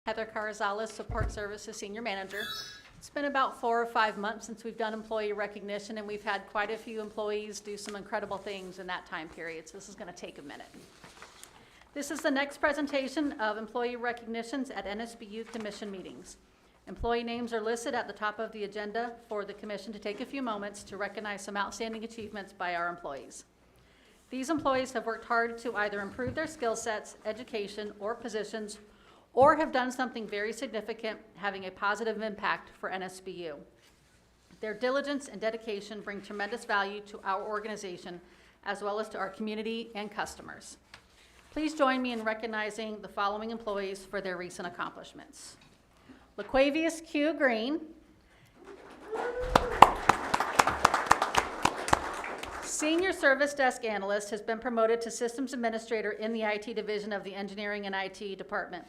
Heather Carrizales, Support Services Senior Manager. It's been about 4 or 5 months since we've done employee recognition, and we've had quite a few employees do some incredible things in that time period, so this is going to take a minute. This is the next presentation of employee recognitions at NSBU Commission meetings. Employee names are listed at the top of the agenda for the Commission to take a few moments to recognize some outstanding achievements by our employees. These employees have worked hard to either improve their skill sets, education, or positions, or have done something very significant, having a positive impact for NSBU. Their diligence and dedication bring tremendous value to our organization, as well as to our community and customers. Please join me in recognizing the following employees for their recent accomplishments. LaQuavius Q. Green, Senior Service Desk Analyst, has been promoted to Systems Administrator in the IT Division of the Engineering and IT Department.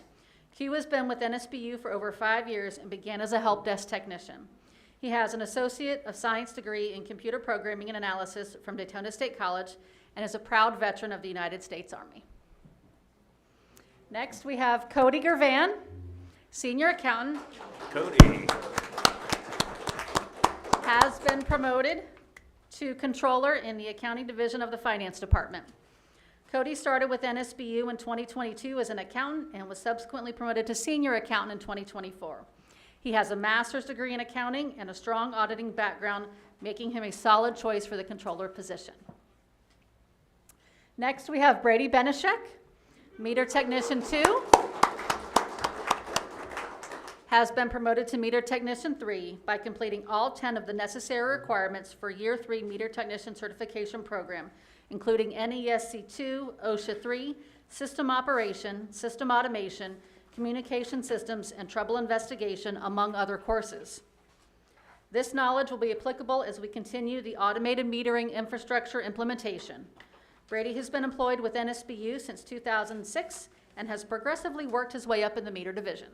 Q has been with NSBU for over 5 years and began as a help desk technician. He has an Associate of Science degree in Computer Programming and Analysis from Daytona State College and is a proud veteran of the United States Army. Next, we have Cody Gervan, Senior Accountant. Cody. Has been promoted to Controller in the Accounting Division of the Finance Department. Cody started with NSBU in 2022 as an accountant and was subsequently promoted to Senior Accountant in 2024. He has a master's degree in accounting and a strong auditing background, making him a solid choice for the Controller position. Next, we have Brady Benishek, Meter Technician 2. Has been promoted to Meter Technician 3 by completing all 10 of the necessary requirements for Year 3 Meter Technician Certification Program, including NESC 2, OSHA 3, System Operation, System Automation, Communication Systems, and Trouble Investigation, among other courses. This knowledge will be applicable as we continue the automated metering infrastructure implementation. Brady has been employed with NSBU since 2006 and has progressively worked his way up in the meter division.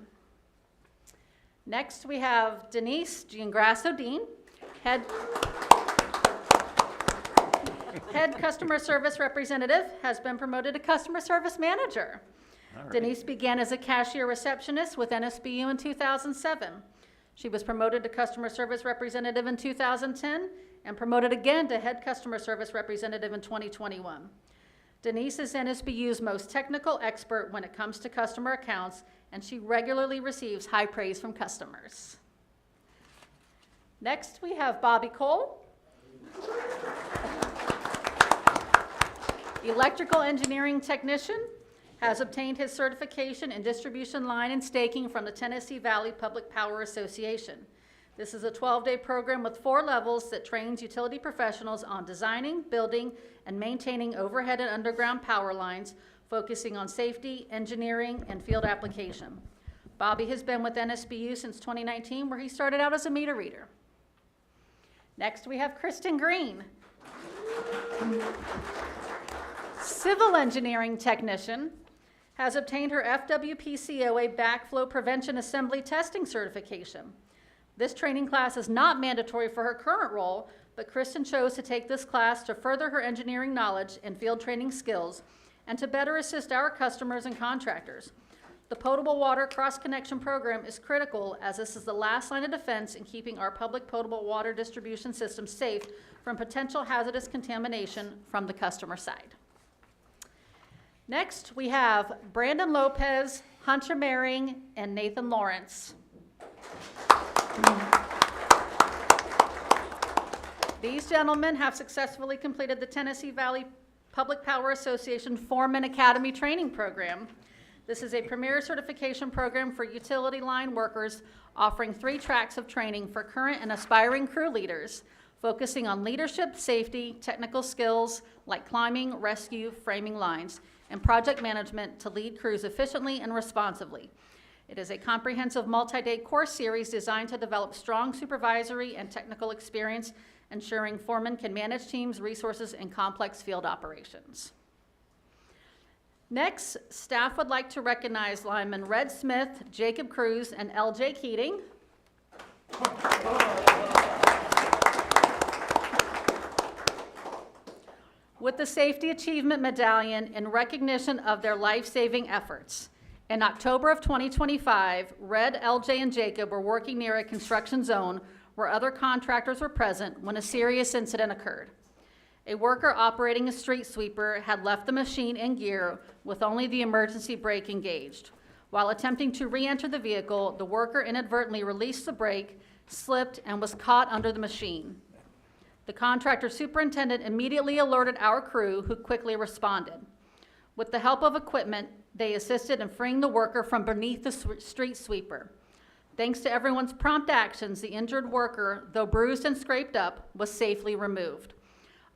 Next, we have Denise Giangrasso-Dean, Head Customer Service Representative, has been promoted to Customer Service Manager. Right. Denise began as a cashier receptionist with NSBU in 2007. She was promoted to Customer Service Representative in 2010 and promoted again to Head Customer Service Representative in 2021. Denise is NSBU's most technical expert when it comes to customer accounts, and she regularly receives high praise from customers. Next, we have Bobby Cole, Electrical Engineering Technician, has obtained his certification in distribution line and staking from the Tennessee Valley Public Power Association. This is a 12-day program with 4 levels that trains utility professionals on designing, building, and maintaining overhead and underground power lines, focusing on safety, engineering, and field application. Bobby has been with NSBU since 2019, where he started out as a meter reader. Next, we have Kristen Green, Civil Engineering Technician, has obtained her FWPCOA Backflow Prevention Assembly Testing Certification. This training class is not mandatory for her current role, but Kristen chose to take this class to further her engineering knowledge and field training skills and to better assist our customers and contractors. The potable water cross-connection program is critical, as this is the last line of defense in keeping our public potable water distribution system safe from potential hazardous contamination from the customer side. Next, we have Brandon Lopez, Hunter Maring, and Nathan Lawrence. These gentlemen have successfully completed the Tennessee Valley Public Power Association Foreman Academy Training Program. This is a premier certification program for utility line workers, offering 3 tracks of training for current and aspiring crew leaders, focusing on leadership, safety, technical skills like climbing, rescue, framing lines, and project management to lead crews efficiently and responsively. It is a comprehensive multi-day course series designed to develop strong supervisory and technical experience, ensuring foremen can manage teams, resources, and complex field operations. Next, staff would like to recognize linemen Red Smith, Jacob Cruz, and L.J. Keating. With the Safety Achievement Medallion in recognition of their life-saving efforts. In October of 2025, Red, LJ, and Jacob were working near a construction zone where other contractors were present when a serious incident occurred. A worker operating a street sweeper had left the machine in gear with only the emergency brake engaged. While attempting to re-enter the vehicle, the worker inadvertently released the brake, slipped, and was caught under the machine. The contractor superintendent immediately alerted our crew, who quickly responded. With the help of equipment, they assisted in freeing the worker from beneath the street sweeper. Thanks to everyone's prompt actions, the injured worker, though bruised and scraped up, was safely removed.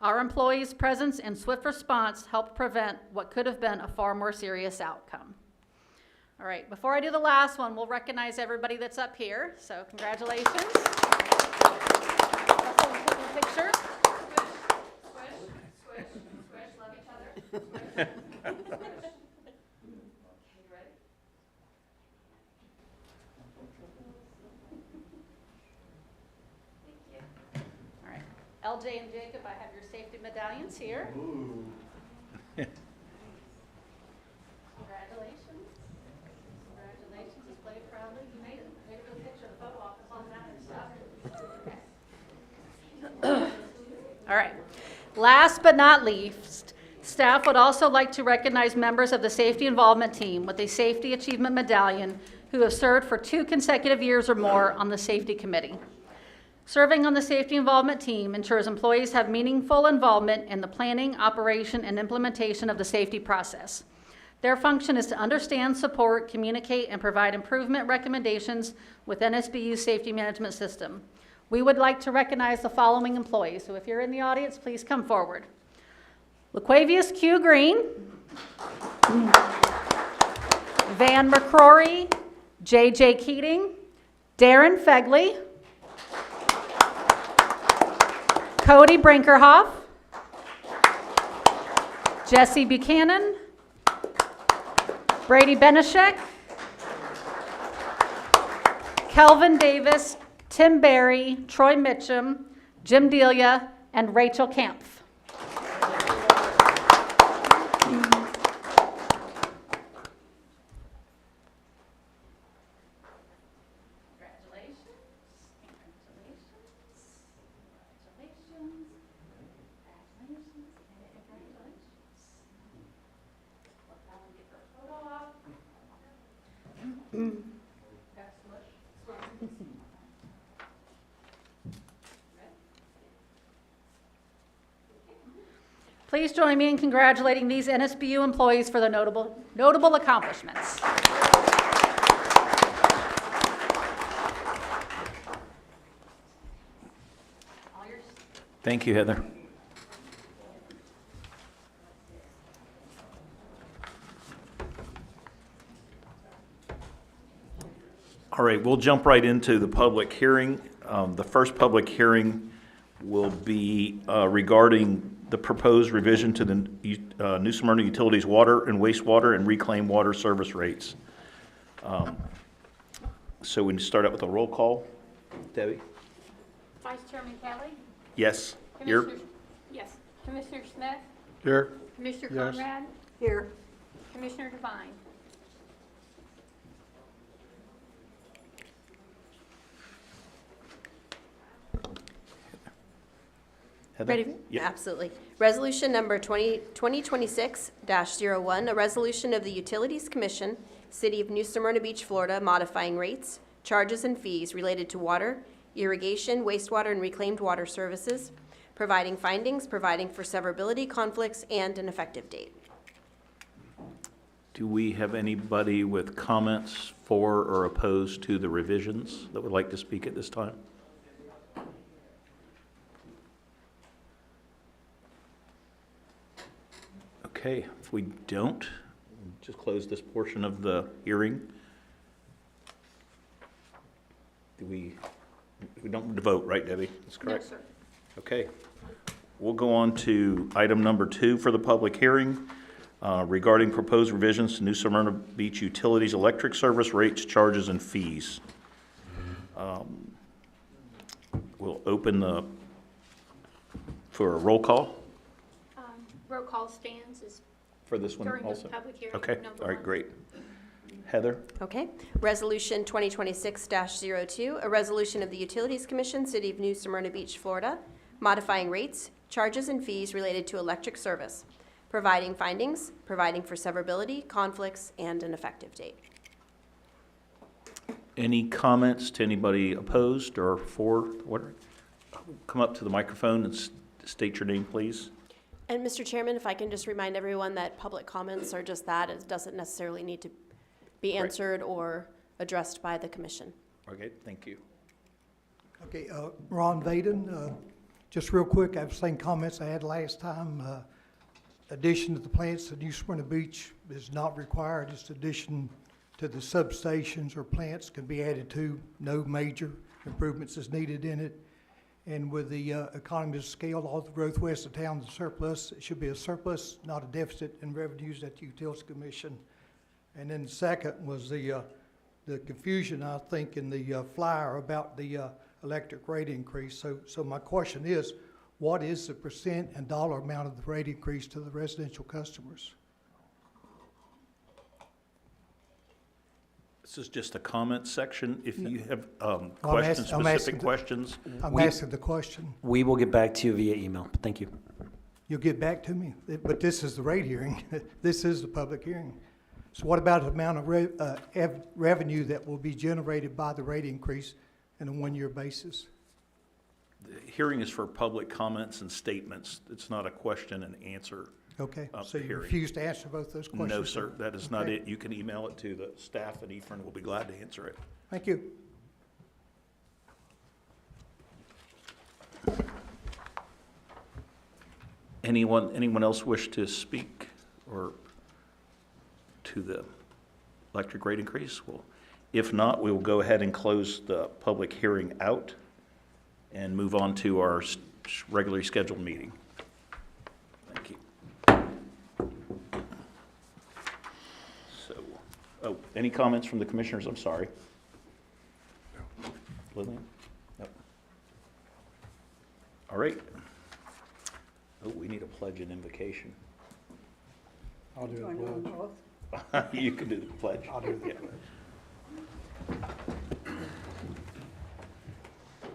Our employees' presence and swift response helped prevent what could have been a far more serious outcome. All right, before I do the last one, we'll recognize everybody that's up here, so congratulations. Picture. Squish, squish, squish, love each other. Squish. LJ and Jacob, I have your safety medallions here. Ooh. Congratulations. Congratulations. Display it proudly. You made it. Made a good picture of the photo office on that and stuff. All right. Last but not least, staff would also like to recognize members of the safety involvement team with a safety achievement medallion who have served for 2 consecutive years or more on the safety committee. Serving on the safety involvement team ensures employees have meaningful involvement in the planning, operation, and implementation of the safety process. Their function is to understand, support, communicate, and provide improvement recommendations with NSBU's safety management system. We would like to recognize the following employees. So if you're in the audience, please come forward. LaQuavius Q. Green, Van McCrory, J.J. Keating, Darren Fegley, Cody Brinkerhoff, Jesse Buchanan, Brady Benishek, Kelvin Davis, Tim Berry, Troy Mitchum, Jim Delia, and Rachel Kampf. Please join me in congratulating these NSBU employees for their notable accomplishments. Thank you, Heather. All right, we'll jump right into the public hearing. The first public hearing will be regarding the proposed revision to the New Smyrna Utilities water and wastewater and reclaimed water service rates. So we start out with a roll call. Debbie? Vice Chairman Kelly? Yes. Here? Yes. Commissioner Smith? Here. Commissioner Yes. Conrad? Here. Commissioner Devine? Heather? Ready? Yep. Absolutely. Resolution number 2026-01, a resolution of the Utilities Commission, City of New Smyrna Beach, Florida, modifying rates, charges, and fees related to water, irrigation, wastewater, and reclaimed water services, providing findings, providing for severability, conflicts, and an effective date. Do we have anybody with comments for or opposed to the revisions that would like to speak at this time? Okay, if we don't, we'll just close this portion of the hearing. We don't vote, right, Debbie? That's correct? No, sir. Okay. We'll go on to item number 2 for the public hearing regarding proposed revisions to New Smyrna Beach Utilities electric service rates, charges, and fees. We'll open for a roll call Roll call stands is for this one during the also. public hearing. Okay, number all right, one. great. Heather? Okay. Resolution 2026-02, a resolution of the Utilities Commission, City of New Smyrna Beach, Florida, modifying rates, charges, and fees related to electric service, providing findings, providing for severability, conflicts, and an effective date. Any comments to anybody opposed or for? What? Come up to the microphone and state your name, please. And Mr. Chairman, if I can just remind everyone that public comments are just that. It doesn't necessarily need to be Right. answered or addressed by the commission. Okay, thank you. Okay, Ron Vaden, just real quick, I have the same comments I had last time. Addition to the plants to New Smyrna Beach is not required. Just addition to the substations or plants can be added to. No major improvements is needed in it. And with the economies of scale, all the growth west of town is surplus. It should be a surplus, not a deficit in revenues at the Utilities Commission. And then the second was the confusion, I think, in the flyer about the electric rate increase. So my question is, what is the percent and dollar amount of the rate increase to the residential customers? This is just a comment section. If you have I'm questions, asking specific questions, I'm asking the question. We will get back to you via email. Thank you. You'll get back to me, but this is the rate hearing. This is the public hearing. So what about the amount of revenue that will be generated by the rate increase in a one-year basis? the hearing is for public comments and statements. It's not a question and answer. Okay, so you hearing. refuse to answer both those questions? No, sir, that is not Okay. it. You can email it to the staff, and Ephraim will be glad to answer it. Thank you. Anyone else wish to speak or to the electric rate increase? Well, if not, we will go ahead and close the public hearing out and move on to our regularly scheduled meeting. Thank you. So, any comments from the commissioners? I'm sorry. Lillian? No. All right. Oh, we need a pledge and invocation. I'll do the pledge. You can do the pledge. I'll do the Yeah. pledge.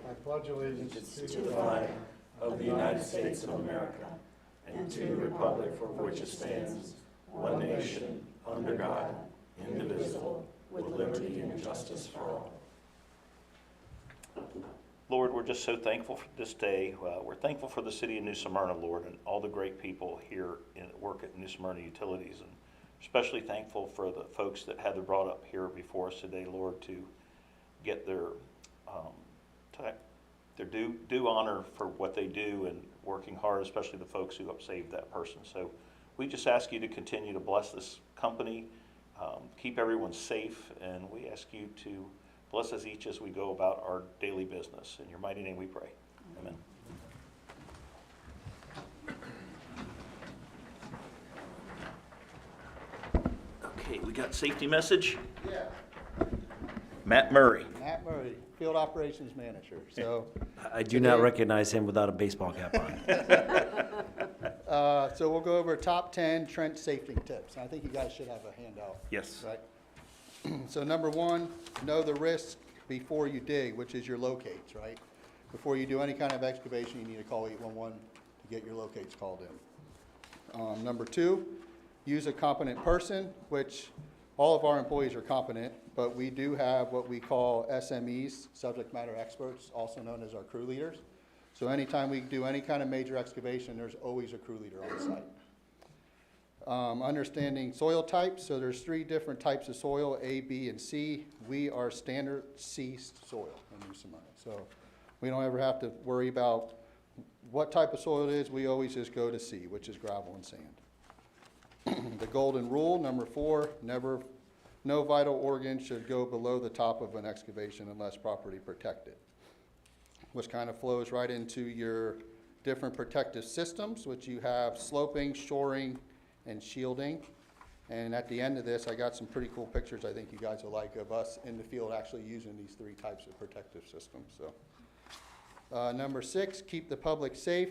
I pledge allegiance to the flag Of the United States of America and to the republic for which it stands, one nation, under God, indivisible, with liberty and justice for all. Lord, we're just so thankful for this day. We're thankful for the city of New Smyrna, Lord, and all the great people here in work at New Smyrna Utilities, and especially thankful for the folks that Heather brought up here before us today, Lord, to get their due honor for what they do and working hard, especially the folks who have saved that person. So we just ask you to continue to bless this company, keep everyone safe, and we ask you to bless us each as we go about our daily business. In your mighty name we pray. Amen. Okay, we got safety message. Yeah, Matt Murray. Matt Murray, Field Operations Manager. So, I do not recognize him without a baseball cap on. so we'll go over top 10 trench safety tips. I think you guys should have a handout, Yes. right? So number one, know the risk before you dig, which is your locates, right? Before you do any kind of excavation, you need to call 811 to get your locates called in. Number two, use a competent person, which all of our employees are competent, but we do have what we call SMEs, subject matter experts, also known as our crew leaders. So anytime we do any kind of major excavation, there's always a crew leader on site. Understanding soil types, so there's 3 different types of soil, A, B, and C. We are standard C soil in New Smyrna. So we don't ever have to worry about what type of soil it is. We always just go to C, which is gravel and sand. The golden rule, number 4, no vital organ should go below the top of an excavation unless properly protected, which kind of flows right into your different protective systems, which you have sloping, shoring, and shielding. And at the end of this, I got some pretty cool pictures I think you guys will like of us in the field actually using these 3 types of protective systems. So, number 6, keep the public safe.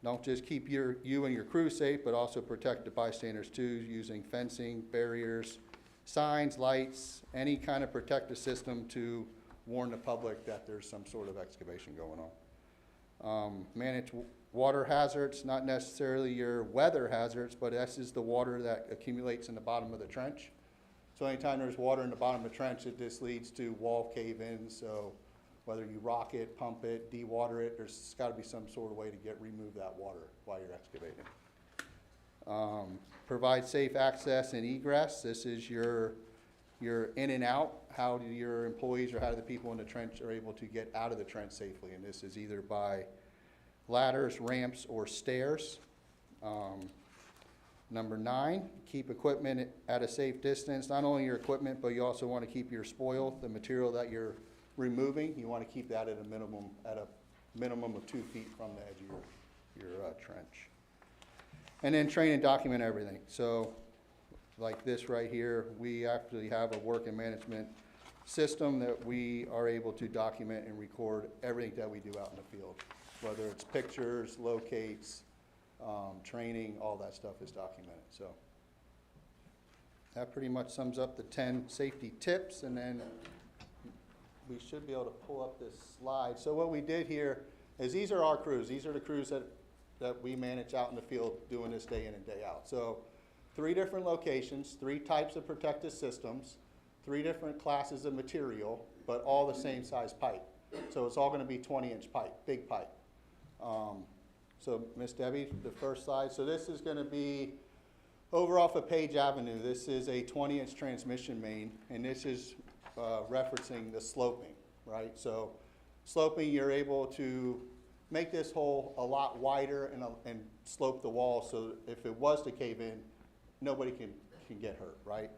Don't just keep you and your crew safe, but also protect the bystanders too, using fencing, barriers, signs, lights, any kind of protective system to warn the public that there's some sort of excavation going on. Manage water hazards, not necessarily your weather hazards, but this is the water that accumulates in the bottom of the trench. So anytime there's water in the bottom of the trench, it just leads to wall cave-ins. So whether you rock it, pump it, de-water it, there's got to be some sort of way to remove that water while you're excavating. Provide safe access and egress. This is your in and out. How do your employees or how do the people in the trench are able to get out of the trench safely? And this is either by ladders, ramps, or stairs. Number 9, keep equipment at a safe distance. Not only your equipment, but you also want to keep your spoil, the material that you're removing. You want to keep that at a minimum of 2 feet from the edge of your trench. And then train and document everything. So like this right here, we actually have a work and management system that we are able to document and record everything that we do out in the field. Whether it's pictures, locates, training, all that stuff is documented. So that pretty much sums up the 10 safety tips, and then we should be able to pull up this slide. So what we did here is these are our crews. These are the crews that we manage out in the field doing this day in and day out. So 3 different locations, 3 types of protective systems, 3 different classes of material, but all the same size pipe. So it's all going to be 20-inch pipe, big pipe. So Miss Debbie, the first slide. So this is going to be over off of Page Avenue. This is a 20-inch transmission main, and this is referencing the sloping, right? So sloping, you're able to make this hole a lot wider and slope the wall so if it was to cave in, nobody can get hurt, right?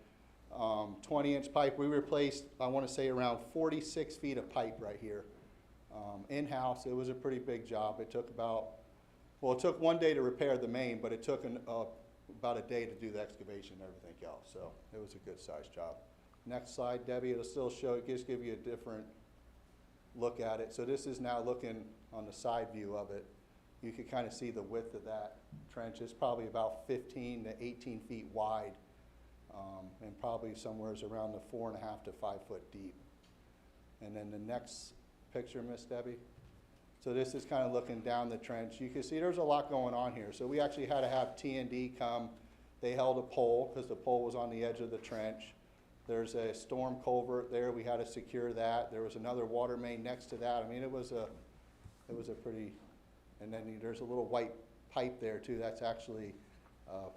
20-inch pipe, we replaced, I want to say, around 46 feet of pipe right here. In-house, it was a pretty big job. It took it took 1 day to repair the main, but it took about a day to do the excavation and everything else. So it was a good sized job. Next slide, Debbie, it'll still show, just give you a different look at it. So this is now looking on the side view of it. You can kind of see the width of that trench. It's probably about 15 to 18 feet wide, and probably somewhere around the 4.5 to 5 foot deep. And then the next picture, Miss Debbie. So this is kind of looking down the trench. You can see there's a lot going on here. So we actually had to have T&D come. They held a pole because the pole was on the edge of the trench. There's a storm culvert there. We had to secure that. There was another water main next to that. I mean, it was a pretty, and then there's a little white pipe there too. That's actually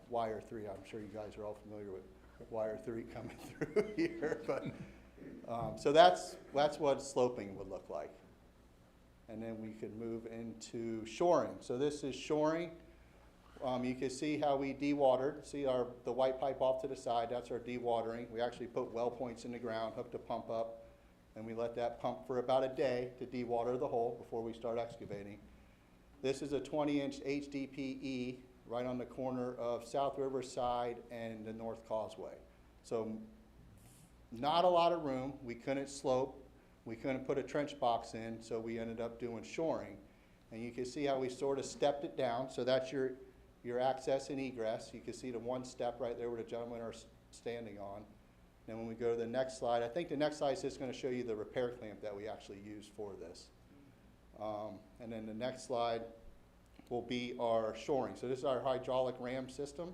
wire 3. I'm sure you guys are all familiar with wire 3 coming through here. But so that's what sloping would look like. And then we could move into shoring. So this is shoring. You can see how we dewatered. See the white pipe off to the side, that's our dewatering. We actually put well points in the ground, hooked a pump up, and we let that pump for about a day to dewater the hole before we start excavating. This is a 20-inch HDPE right on the corner of South Riverside and the North Causeway. So not a lot of room. We couldn't slope. We couldn't put a trench box in, so we ended up doing shoring. And you can see how we sort of stepped it down. So that's your access and egress. You can see the one step right there where the gentlemen are standing on. Then when we go to the next slide, I think the next slide is just going to show you the repair clamp that we actually used for this. And then the next slide will be our shoring. So this is our hydraulic ram system.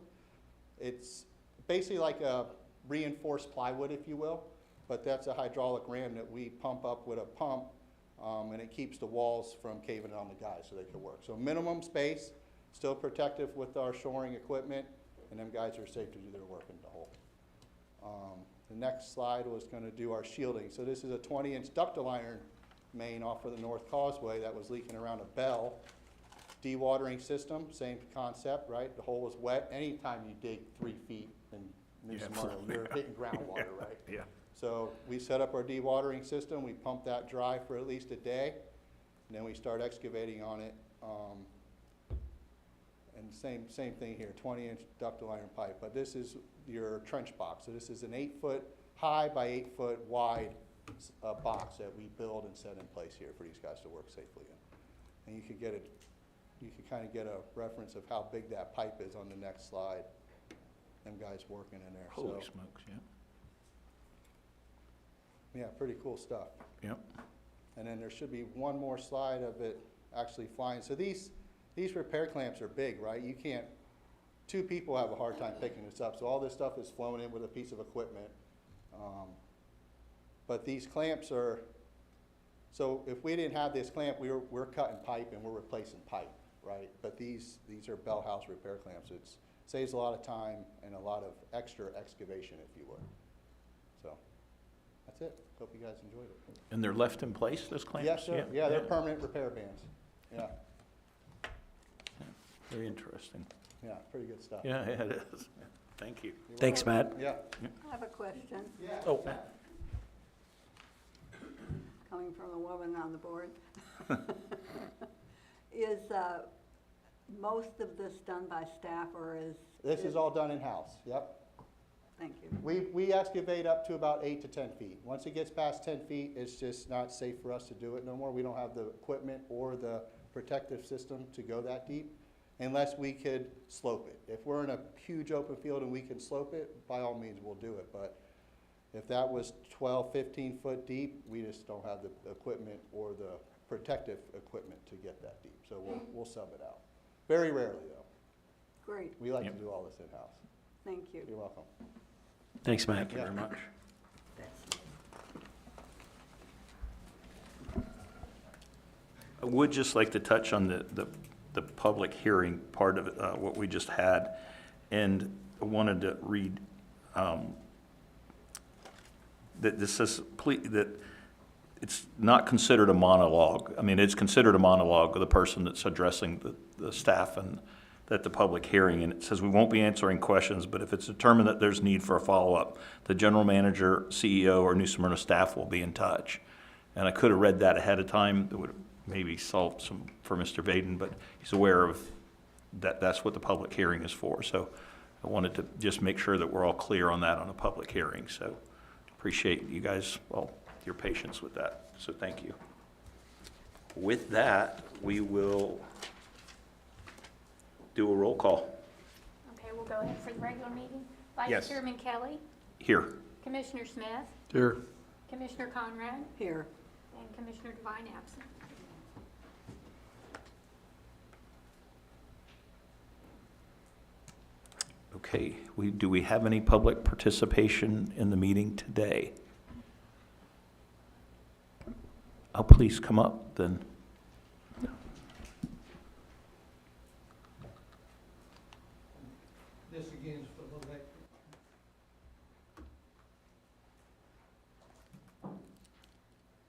It's basically like a reinforced plywood, if you will, but that's a hydraulic ram that we pump up with a pump, and it keeps the walls from caving in on the guys so they can work. So minimum space, still protective with our shoring equipment, and them guys are safe to do their work in the hole. The next slide was going to do our shielding. So this is a 20-inch ductile iron main off of the North Causeway that was leaking around a bell. Dewatering system, same concept, right? The hole was wet. Anytime you dig 3 feet in New Smyrna, you're hitting groundwater, right? Yeah. So we set up our dewatering system. We pump that dry for at least a day, and then we start excavating on it. And same thing here, 20-inch ductile iron pipe. But this is your trench box. So this is an 8-foot high by 8-foot wide box that we build and set in place here for these guys to work safely in. And you can kind of get a reference of how big that pipe is on the next slide. Them guys working in there. Holy smokes, yeah. Yeah, pretty cool stuff. Yep. And then there should be one more slide of it actually flying. So these repair clamps are big, right? You can't, two people have a hard time picking this up. So all this stuff is flown in with a piece of equipment. But these clamps are, so if we didn't have this clamp, we're cutting pipe and we're replacing pipe, right? But these are bell house repair clamps. It saves a lot of time and a lot of extra excavation, if you would. So that's it. Hope you guys enjoyed it. And they're left in place, those clamps? Yes, sir. Yeah, they're permanent repair bands. Yeah, Very interesting. yeah, pretty good stuff. Yeah, it is. Thank you. Thanks, Matt. Yeah. I have a question, Oh, coming from a woman on the board. Is most of this done by staff, or is? This is all done in-house, yep. Thank you. We excavate up to about 8 to 10 feet. Once it gets past 10 feet, it's just not safe for us to do it no more. We don't have the equipment or the protective system to go that deep unless we could slope it. If we're in a huge open field and we can slope it, by all means, we'll do it. But if that was 12, 15 foot deep, we just don't have the equipment or the protective equipment to get that deep. So we'll sub it out. Very rarely, though. Great, We like Yep. to do all this in-house. thank you. You're welcome. Thanks, Matt. thank you very much. I would just like to touch on the public hearing part of it, what we just had. And I wanted to read, that this says, that it's not considered a monologue. I mean, it's considered a monologue of the person that's addressing the staff and at the public hearing. And it says, we won't be answering questions, but if it's determined that there's need for a follow-up, the general manager, CEO, or New Smyrna staff will be in touch. And I could have read that ahead of time. It would have maybe solved some for Mr. Vaden, but he's aware of that. That's what the public hearing is for. So I wanted to just make sure that we're all clear on that on a public hearing. So appreciate you guys, well, your patience with that. So thank you. With that, we will do a roll call. Okay, we'll go ahead for the regular meeting. Yes. Vice Chairman Kelly, Here. Commissioner Smith, Here. Commissioner Conrad, Here, and Commissioner Devine absent. Okay, do we have any public participation in the meeting today? Oh, please come up then. This again is for the electric.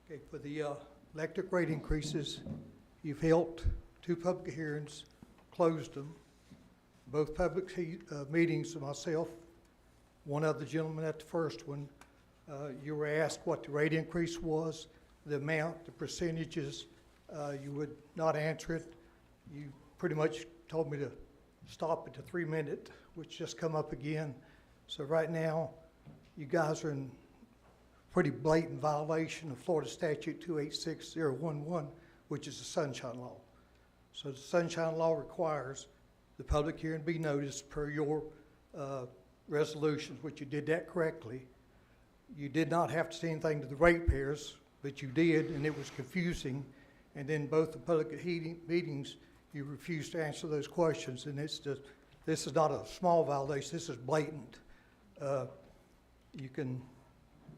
Okay, for the electric rate increases, you've held 2 public hearings, closed them. Both public meetings, myself, one other gentleman at the first one, you were asked what the rate increase was, the amount, the percentages. You would not answer it. You pretty much told me to stop at the 3-minute, which just come up again. So right now, you guys are in pretty blatant violation of Florida Statute 286011, which is the Sunshine Law. So the Sunshine Law requires the public hearing be noticed per your resolutions, which you did that correctly. You did not have to say anything to the ratepayers, but you did, and it was confusing. And then both the public meetings, you refused to answer those questions, and it's just, this is not a small violation, this is blatant.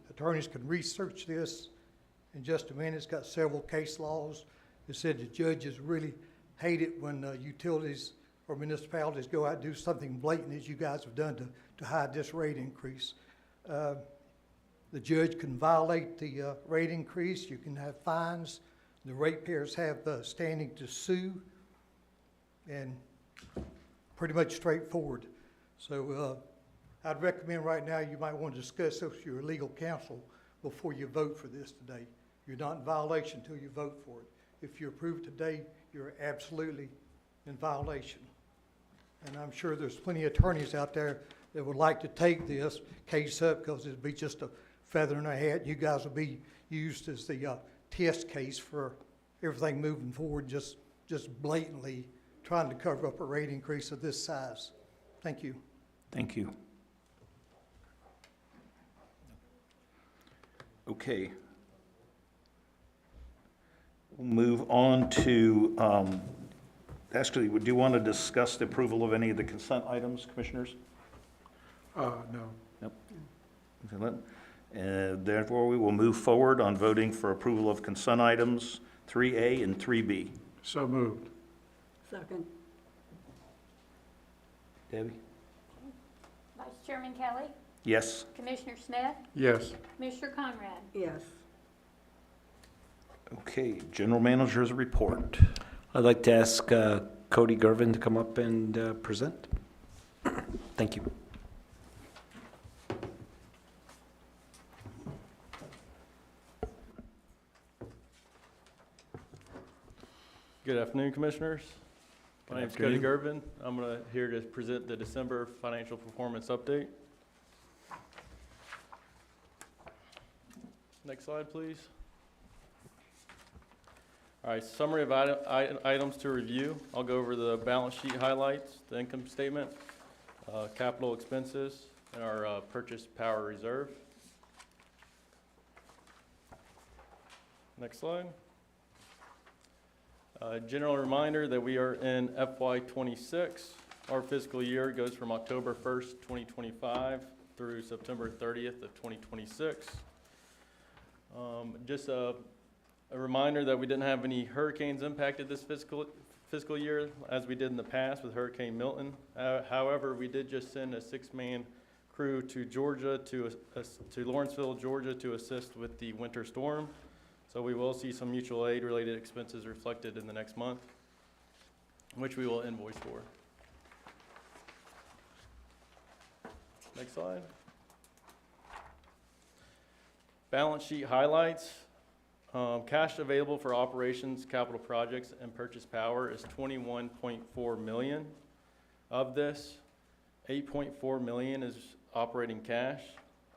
Attorneys can research this in just a minute. It's got several case laws. It said the judges really hate it when utilities or municipalities go out and do something blatant, as you guys have done to hide this rate increase. The judge can violate the rate increase. You can have fines. The ratepayers have standing to sue, and pretty much straightforward. So I'd recommend right now you might want to discuss this with your legal counsel before you vote for this today. You're not in violation until you vote for it. If you approve today, you're absolutely in violation. And I'm sure there's plenty of attorneys out there that would like to take this case up because it'd be just a feather in their hat. You guys will be used as the test case for everything moving forward, just blatantly trying to cover up a rate increase of this size. Thank you. Thank you. Okay. We'll move on to, actually, do you want to discuss the approval of any of the consent items, commissioners? No. Nope. And therefore, we will move forward on voting for approval of consent items 3A and 3B. So moved. Second. Debbie? Vice Chairman Kelly, Yes? Commissioner Smith, Yes. Commissioner Conrad. Yes. Okay, general manager's report. I'd like to ask Cody Gervin to come up and present. Thank you. Good afternoon, Commissioners. My name is Cody Gervin. I'm here to present the December financial performance update. Next slide, please. All right, summary of items to review. I'll go over the balance sheet highlights, the income statement, capital expenses, and our purchase power reserve. Next slide. General reminder that we are in FY26. Our fiscal year goes from October 1st, 2025 through September 30th of 2026. Just a reminder that we didn't have any hurricanes impacted this fiscal year as we did in the past with Hurricane Milton. However, we did just send a 6-man crew to Georgia, to Lawrenceville, Georgia, to assist with the winter storm. So we will see some mutual aid related expenses reflected in the next month, which we will invoice for. Next slide. Balance sheet highlights. Cash available for operations, capital projects, and purchase power is $21.4 million. Of this, $8.4 million is operating cash.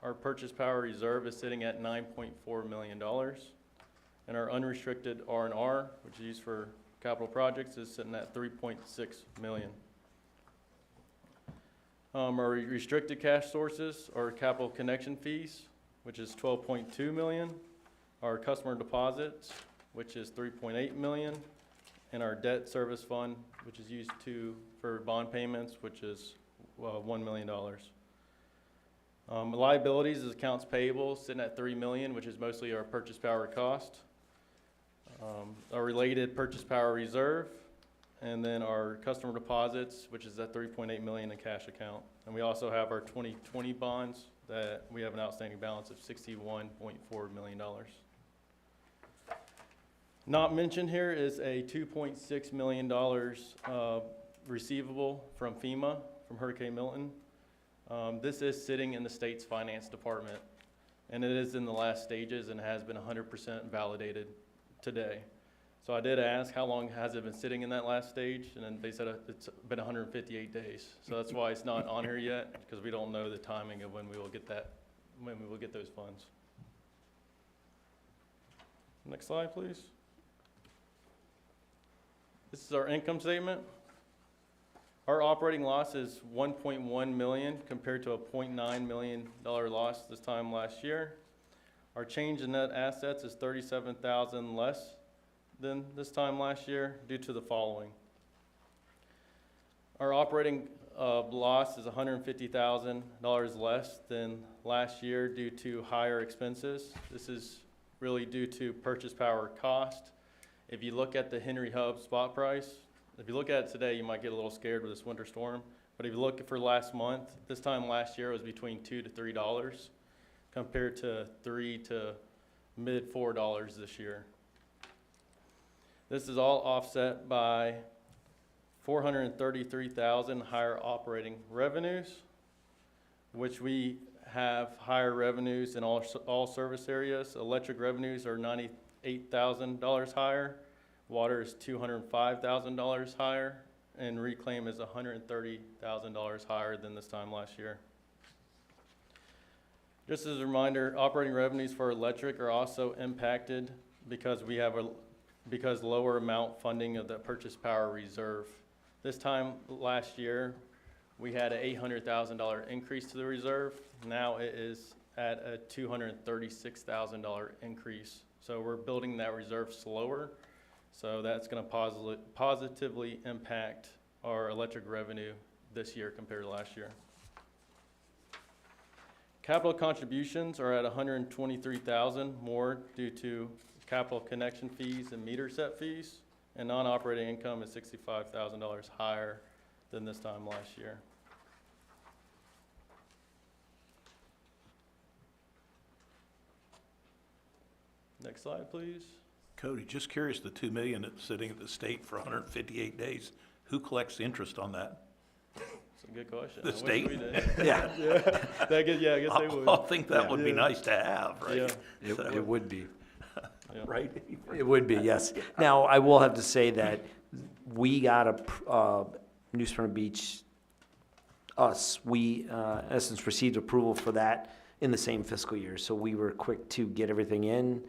Our purchase power reserve is sitting at $9.4 million. And our unrestricted R&R, which is used for capital projects, is sitting at $3.6 million. Our restricted cash sources are capital connection fees, which is $12.2 million. Our customer deposits, which is $3.8 million. And our debt service fund, which is used for bond payments, which is $1 million. Liabilities is accounts payable, sitting at $3 million, which is mostly our purchase power cost. Our related purchase power reserve, and then our customer deposits, which is at $3.8 million in cash account. And we also have our 2020 bonds that we have an outstanding balance of $61.4 million. Not mentioned here is a $2.6 million receivable from FEMA, from Hurricane Milton. This is sitting in the state's finance department, and it is in the last stages and has been 100% validated today. So I did ask, how long has it been sitting in that last stage? And then they said it's been 158 days. So that's why it's not on here yet, because we don't know the timing of when we will get those funds. Next slide, please. This is our income statement. Our operating loss is $1.1 million compared to a $0.9 million loss this time last year. Our change in net assets is $37,000 less than this time last year due to the following. Our operating loss is $150,000 less than last year due to higher expenses. This is really due to purchase power cost. If you look at the Henry Hub spot price, if you look at it today, you might get a little scared with this winter storm. But if you look for last month, this time last year it was between $2 to $3 compared to $3 to mid $4 this year. This is all offset by $433,000 higher operating revenues, which we have higher revenues in all service areas. Electric revenues are $98,000 higher. Water is $205,000 higher, and reclaim is $130,000 higher than this time last year. Just as a reminder, operating revenues for electric are also impacted because we have because lower amount funding of the purchase power reserve. This time last year, we had an $800,000 increase to the reserve. Now it is at a $236,000 increase. So we're building that reserve slower, so that's gonna positively impact our electric revenue this year compared to last year. Capital contributions are at $123,000 more due to capital connection fees and meter set fees, and non-operating income is $65,000 higher than this time last year. Next slide, please. Cody, just curious, the 2 million that's sitting at the state for 158 days, who collects the interest on that? It's a good question. The I wish state? we did. Yeah. I guess they I would. think that would be Yeah. nice to have, right? Yeah. It would be. Yeah. Right? It would be, yes. Now, I will have to say that we got New Smyrna Beach, we, in essence, received approval for that in the same fiscal year. So we were quick to get everything in.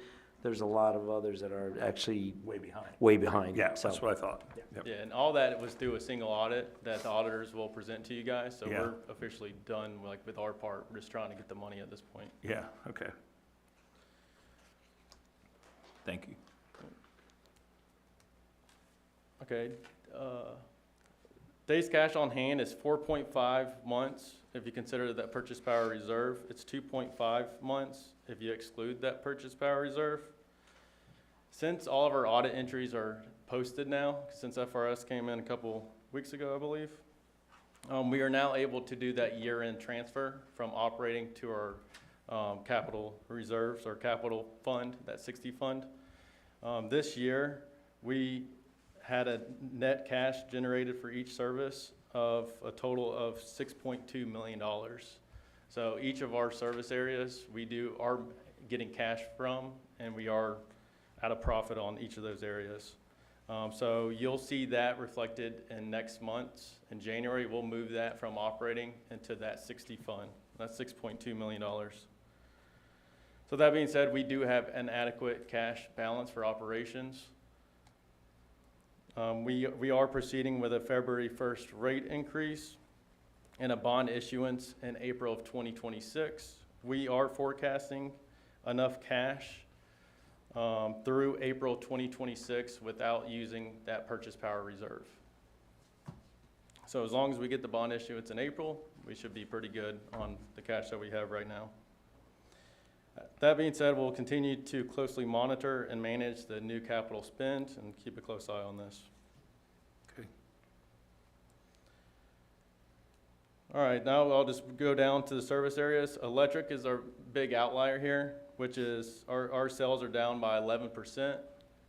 There's a lot of others that are actually Way behind. way behind. Yeah, so. that's what I thought. Yep. Yeah, and all that was through a single audit that the auditors will present to you guys. So Yeah. we're officially done, like, with our part. We're just trying to get the money at this point. Yeah, okay. Thank you. Okay, days cash on hand is 4.5 months if you consider that purchase power reserve. It's 2.5 months if you exclude that purchase power reserve. Since all of our audit entries are posted now, since FRS came in a couple weeks ago, I believe, we are now able to do that year-end transfer from operating to our capital reserves or capital fund, that 60 fund. This year, we had a net cash generated for each service of a total of $6.2 million. So each of our service areas, are getting cash from, and we are at a profit on each of those areas. So you'll see that reflected in next month's, in January, we'll move that from operating into that 60 fund. That's $6.2 million. So that being said, we do have an adequate cash balance for operations. We are proceeding with a February 1st rate increase and a bond issuance in April of 2026. We are forecasting enough cash through April 2026 without using that purchase power reserve. So as long as we get the bond issuance in April, we should be pretty good on the cash that we have right now. That being said, we'll continue to closely monitor and manage the new capital spend and keep a close eye on this. Okay. All right, now I'll just go down to the service areas. Electric is our big outlier here, which is our sales are down by 11%.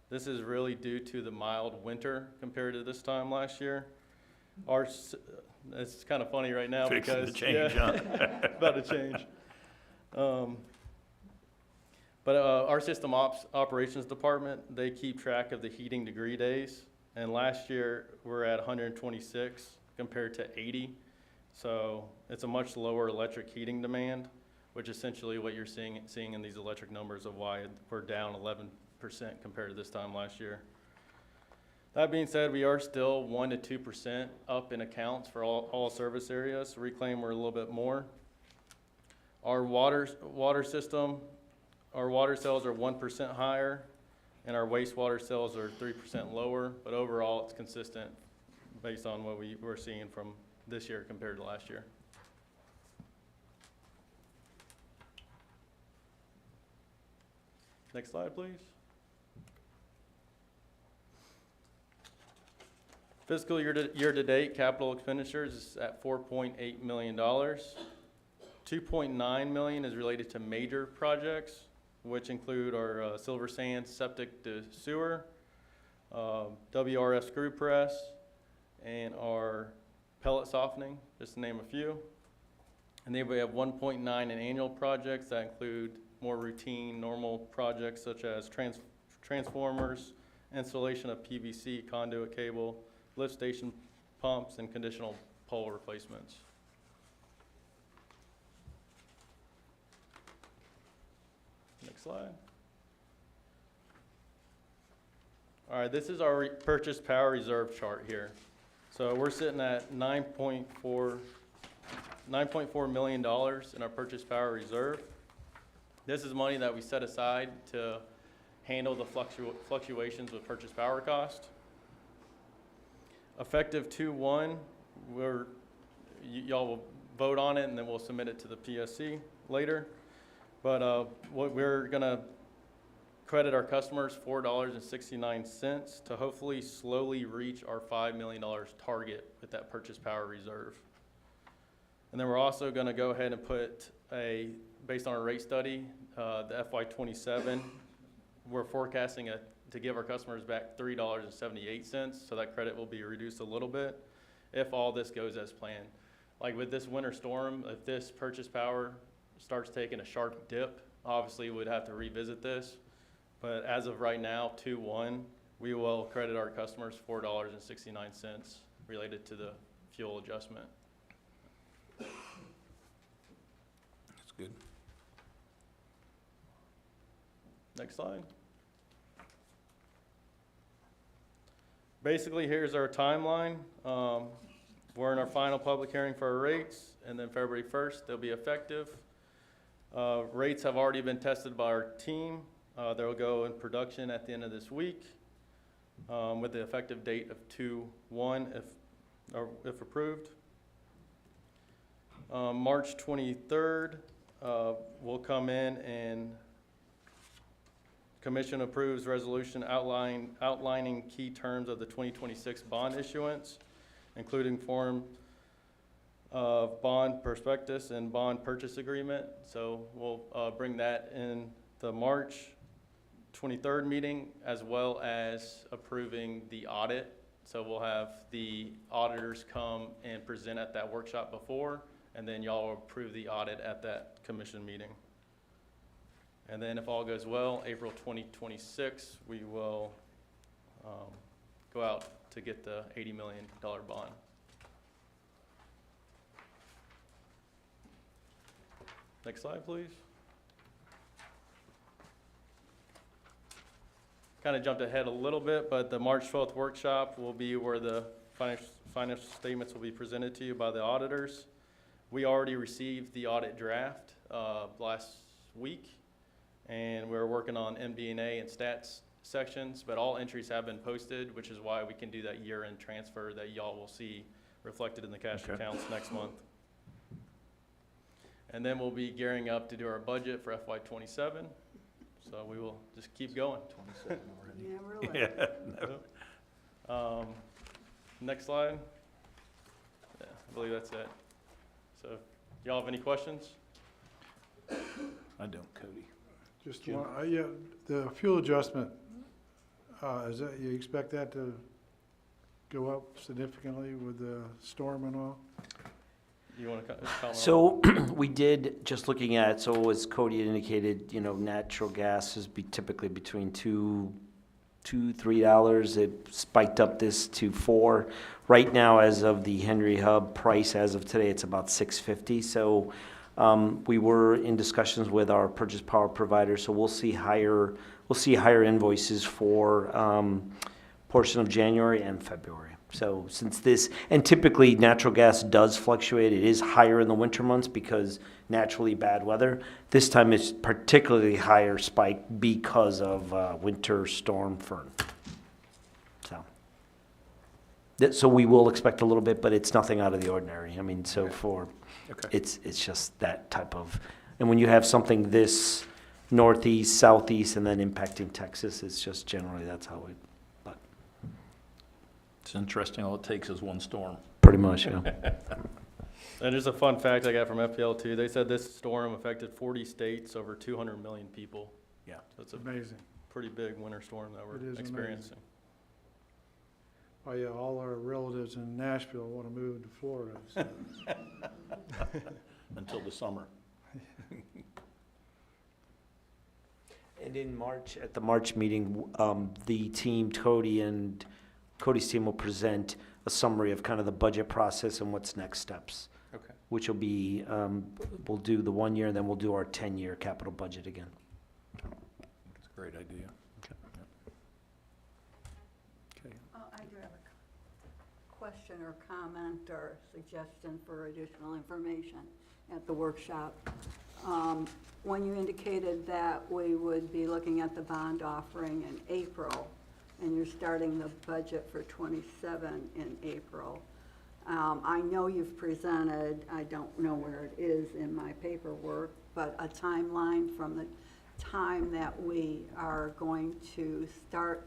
This is really due to the mild winter compared to this time last year. It's kind of funny right now Fixing because to change, huh? about to change. But our system operations department, they keep track of the heating degree days. And last year, we're at 126 compared to 80. So it's a much lower electric heating demand, which is essentially what you're seeing in these electric numbers of why we're down 11% compared to this time last year. That being said, we are still 1 to 2% up in accounts for all service areas. Reclaim, we're a little bit more. Our water system, our water sales are 1% higher, and our wastewater sales are 3% lower, but overall it's consistent based on what we're seeing from this year compared to last year. Next slide, please. Fiscal year to date, capital expenditures is at $4.8 million. $2.9 million is related to major projects, which include our Silver Sand septic to sewer, WRF screw press, and our pellet softening, just to name a few. And then we have 1.9 in annual projects that include more routine, normal projects such as transformers, installation of PVC conduit cable, lift station pumps, and conditional pole replacements. Next slide. All right, this is our purchase power reserve chart here. So we're sitting at $9.4 million in our purchase power reserve. This is money that we set aside to handle the fluctuations with purchase power cost. Effective 2/1, y'all will vote on it and then we'll submit it to the PSC later. But what we're gonna credit our customers $4.69 to hopefully slowly reach our $5 million target with that purchase power reserve. And then we're also gonna go ahead and put based on our rate study, the FY27, we're forecasting to give our customers back $3.78, so that credit will be reduced a little bit if all this goes as planned. Like with this winter storm, if this purchase power starts taking a sharp dip, obviously we'd have to revisit this. But as of right now, 2/1, we will credit our customers $4.69 related to the fuel adjustment. That's good. Next slide. Basically, here's our timeline. We're in our final public hearing for our rates, and then February 1st, they'll be effective. Rates have already been tested by our team. They'll go in production at the end of this week with the effective date of 2/1 if approved. March 23rd, we'll come in and Commission approves resolution outlining key terms of the 2026 bond issuance, including form of bond prospectus and bond purchase agreement. So we'll bring that in the March 23rd meeting, as well as approving the audit. So we'll have the auditors come and present at that workshop before, and then y'all will approve the audit at that commission meeting. And then if all goes well, April 2026, we will go out to get the $80 million bond. Next slide, please. Kind of jumped ahead a little bit, but the March 12th workshop will be where the financial statements will be presented to you by the auditors. We already received the audit draft last week, and we're working on MD&A and stats sections, but all entries have been posted, which is why we can do that year-end transfer that y'all will see reflected in the cash accounts next month. And then we'll be gearing up to do our budget for FY27, so we will just keep going. 27 already. Yeah, really. Yeah. Next slide. Yeah, I believe that's it. So, y'all have any questions? I don't, Cody. Just Jim? one, yeah, the fuel adjustment, is that, you expect that to go up significantly with the storm and all? You want to comment on So we did, just looking at, so as Cody indicated, you know, natural gas is typically between $3. It spiked up this to $4. Right now, as of the Henry Hub price, as of today, it's about $6.50. So we were in discussions with our purchase power provider, so we'll see higher invoices for portion of January and February. So since this, and typically natural gas does fluctuate, it is higher in the winter months because naturally bad weather. This time it's particularly higher spike because of winter storm Fern. So we will expect a little bit, but it's nothing out of the ordinary. I mean, so it's just that type of, and when you have something this northeast, southeast, and then impacting Texas, it's just generally that's how it. It's interesting, all it takes is one storm. Pretty much, yeah. And there's a fun fact I got from FPL too. They said this storm affected 40 states, over 200 million people. Yeah. So it's a Amazing. pretty big winter storm that It we're is experiencing. Oh, yeah, all our relatives in Nashville want to move to Florida, so. Until the summer. And in March, at the March meeting, the team, Cody's team will present a summary of kind of the budget process and what's next steps. Okay. Which will be, we'll do the 1 year, and then we'll do our 10-year capital budget again. That's a great idea. Okay. I do have a question or comment or suggestion for additional information at the workshop. when you indicated that we would be looking at the bond offering in April, and you're starting the budget for '27 in April, I know you've presented, I don't know where it is in my paperwork, but a timeline from the time that we are going to start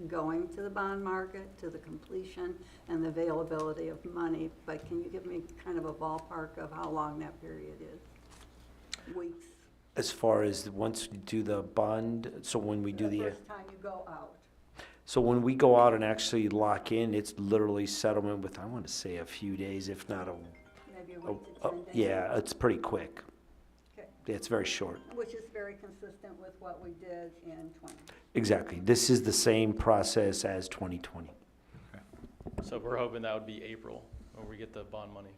going to the bond market, to the completion and the availability of money. But can you give me kind of a ballpark of how long that period is? Weeks? As far as once you do the bond, so when we do the, first time you go out. so when we go out and actually lock in, it's literally settlement with, I want to say a few days, if not Maybe a week to 10 days? yeah, it's pretty quick. Okay. It's very short. Which is very consistent with what we did in '20. Exactly. This is the same process as 2020. So we're hoping that would be April, when we get the bond money.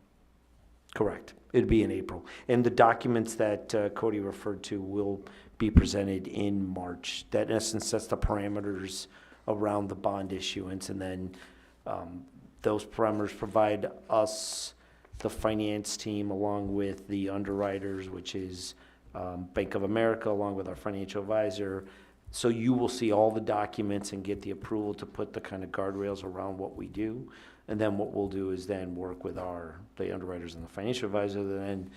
Correct. It'd be in April. And the documents that Cody referred to will be presented in March. That in essence sets the parameters around the bond issuance, and then those parameters provide us, the finance team, along with the underwriters, which is Bank of America, along with our financial advisor. So you will see all the documents and get the approval to put the kind of guardrails around what we do. And then what we'll do is then work with the underwriters and the financial advisor, and then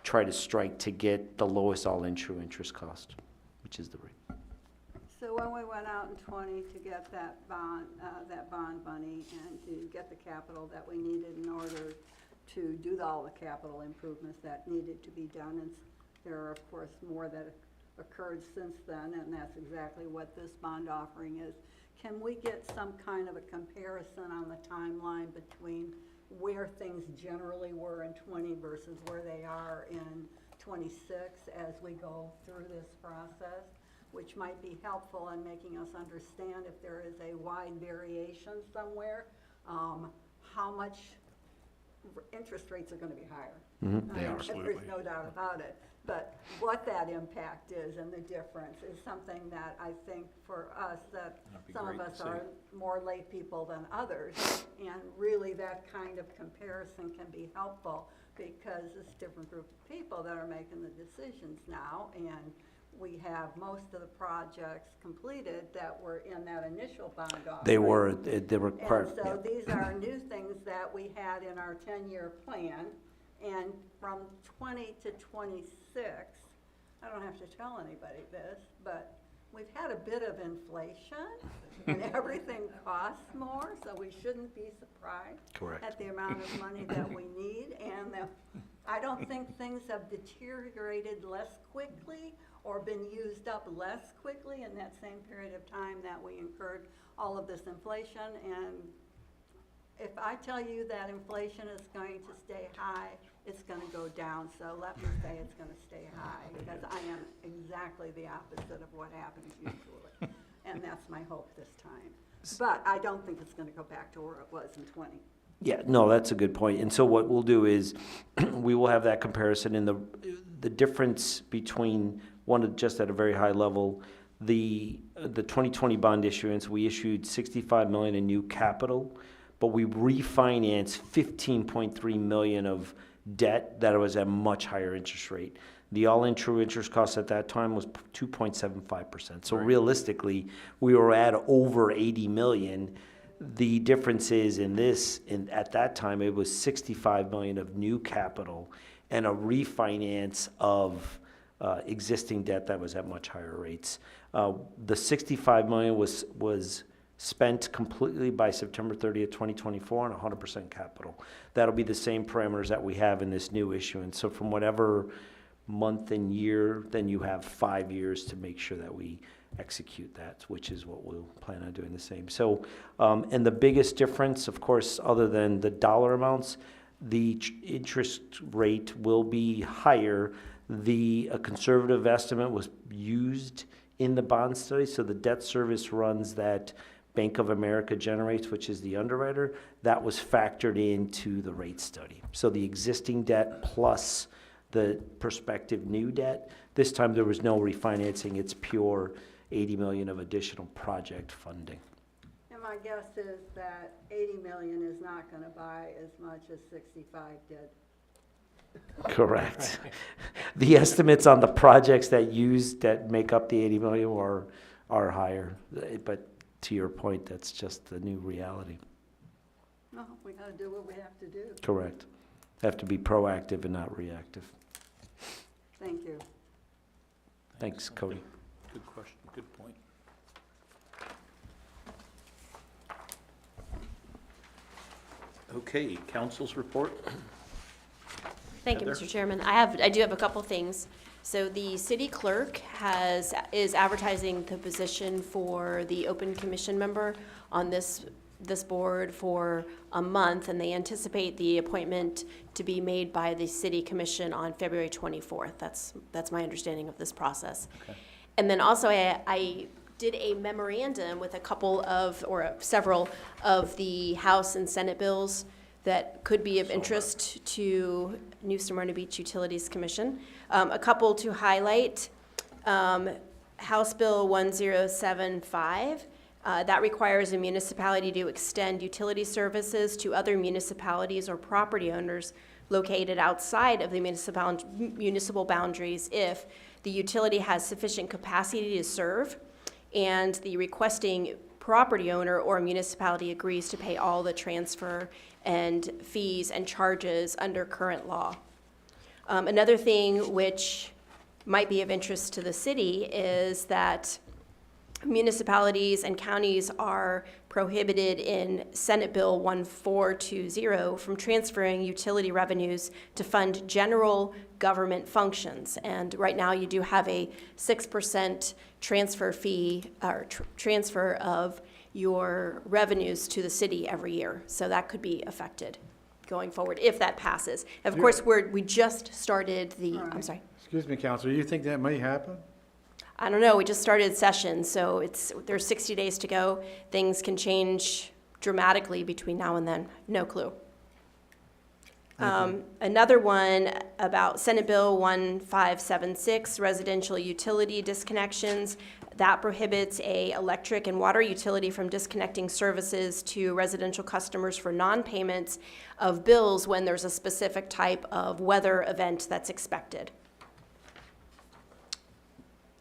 try to strike to get the lowest all-in true interest cost, which is the rate. So when we went out in '20 to get that bond money and to get the capital that we needed in order to do all the capital improvements that needed to be done, and there are of course more that occurred since then, and that's exactly what this bond offering is. Can we get some kind of a comparison on the timeline between where things generally were in '20 versus where they are in '26 as we go through this process, which might be helpful in making us understand if there is a wide variation somewhere, how much interest rates are going to be higher. They are. There's no doubt about it. But what that impact is and the difference is something that I think for us, that some of us are more lay people than others, and really that kind of comparison can be helpful because it's a different group of people that are making the decisions now, and we have most of the projects completed that were in that initial bond offering. They were part. And so these are new things that we had in our 10-year plan. And from '20 to '26, I don't have to tell anybody this, but we've had a bit of inflation and everything costs more, so we shouldn't be surprised Correct. at the amount of money that we need. And I don't think things have deteriorated less quickly or been used up less quickly in that same period of time that we incurred all of this inflation. And if I tell you that inflation is going to stay high, it's going to go down. So let me say it's going to stay high, because I am exactly the opposite of what happens usually. And that's my hope this time. But I don't think it's going to go back to where it was in '20. Yeah, no, that's a good point. And so what we'll do is we will have that comparison, and the difference between one, just at a very high level, the 2020 bond issuance, we issued $65 million in new capital, but we refinanced $15.3 million of debt that was at a much higher interest rate. The all-in true interest cost at that time was 2.75%. So realistically, we were at over 80 million. The difference is at that time, it was 65 million of new capital and a refinance of existing debt that was at much higher rates. The 65 million was spent completely by September 30th, 2024 on 100% capital. That'll be the same parameters that we have in this new issuance. So from whatever month and year, then you have 5 years to make sure that we execute that, which is what we'll plan on doing the same. So, and the biggest difference, of course, other than the dollar amounts, the interest rate will be higher. A conservative estimate was used in the bond study, so the debt service runs that Bank of America generates, which is the underwriter, that was factored into the rate study. So the existing debt plus the prospective new debt, this time there was no refinancing, it's pure 80 million of additional project funding. And my guess is that 80 million is not going to buy as much as 65 did. Correct. The estimates on the projects that make up the 80 million are higher. But to your point, that's just the new reality. No, we gotta do what we have to do. Correct. Have to be proactive and not reactive. Thank you. Thanks, Cody. Good question, good point. Okay, council's report? Thank you, Heather? Mr. Chairman. I do have a couple things. So the city clerk is advertising the position for the open commission member on this board for a month, and they anticipate the appointment to be made by the city commission on February 24th. That's my understanding of this process. Okay. And then also I did a memorandum with several of the House and Senate bills that could be of interest to New Smyrna Beach Utilities Commission. A couple to highlight, House Bill 1075, that requires a municipality to extend utility services to other municipalities or property owners located outside of the municipal boundaries if the utility has sufficient capacity to serve and the requesting property owner or municipality agrees to pay all the transfer and fees and charges under current law. Another thing which might be of interest to the city is that municipalities and counties are prohibited in Senate Bill 1420 from transferring utility revenues to fund general government functions. And right now you do have a 6% transfer fee or transfer of your revenues to the city every year. So that could be affected going forward if that passes. Of course, we just started I'm sorry. Excuse me, Counselor, you think that may happen? I don't know, we just started session, so there's 60 days to go. Things can change dramatically between now and then, no clue. Another one about Senate Bill 1576, residential utility disconnections. That prohibits a electric and water utility from disconnecting services to residential customers for non-payments of bills when there's a specific type of weather event that's expected.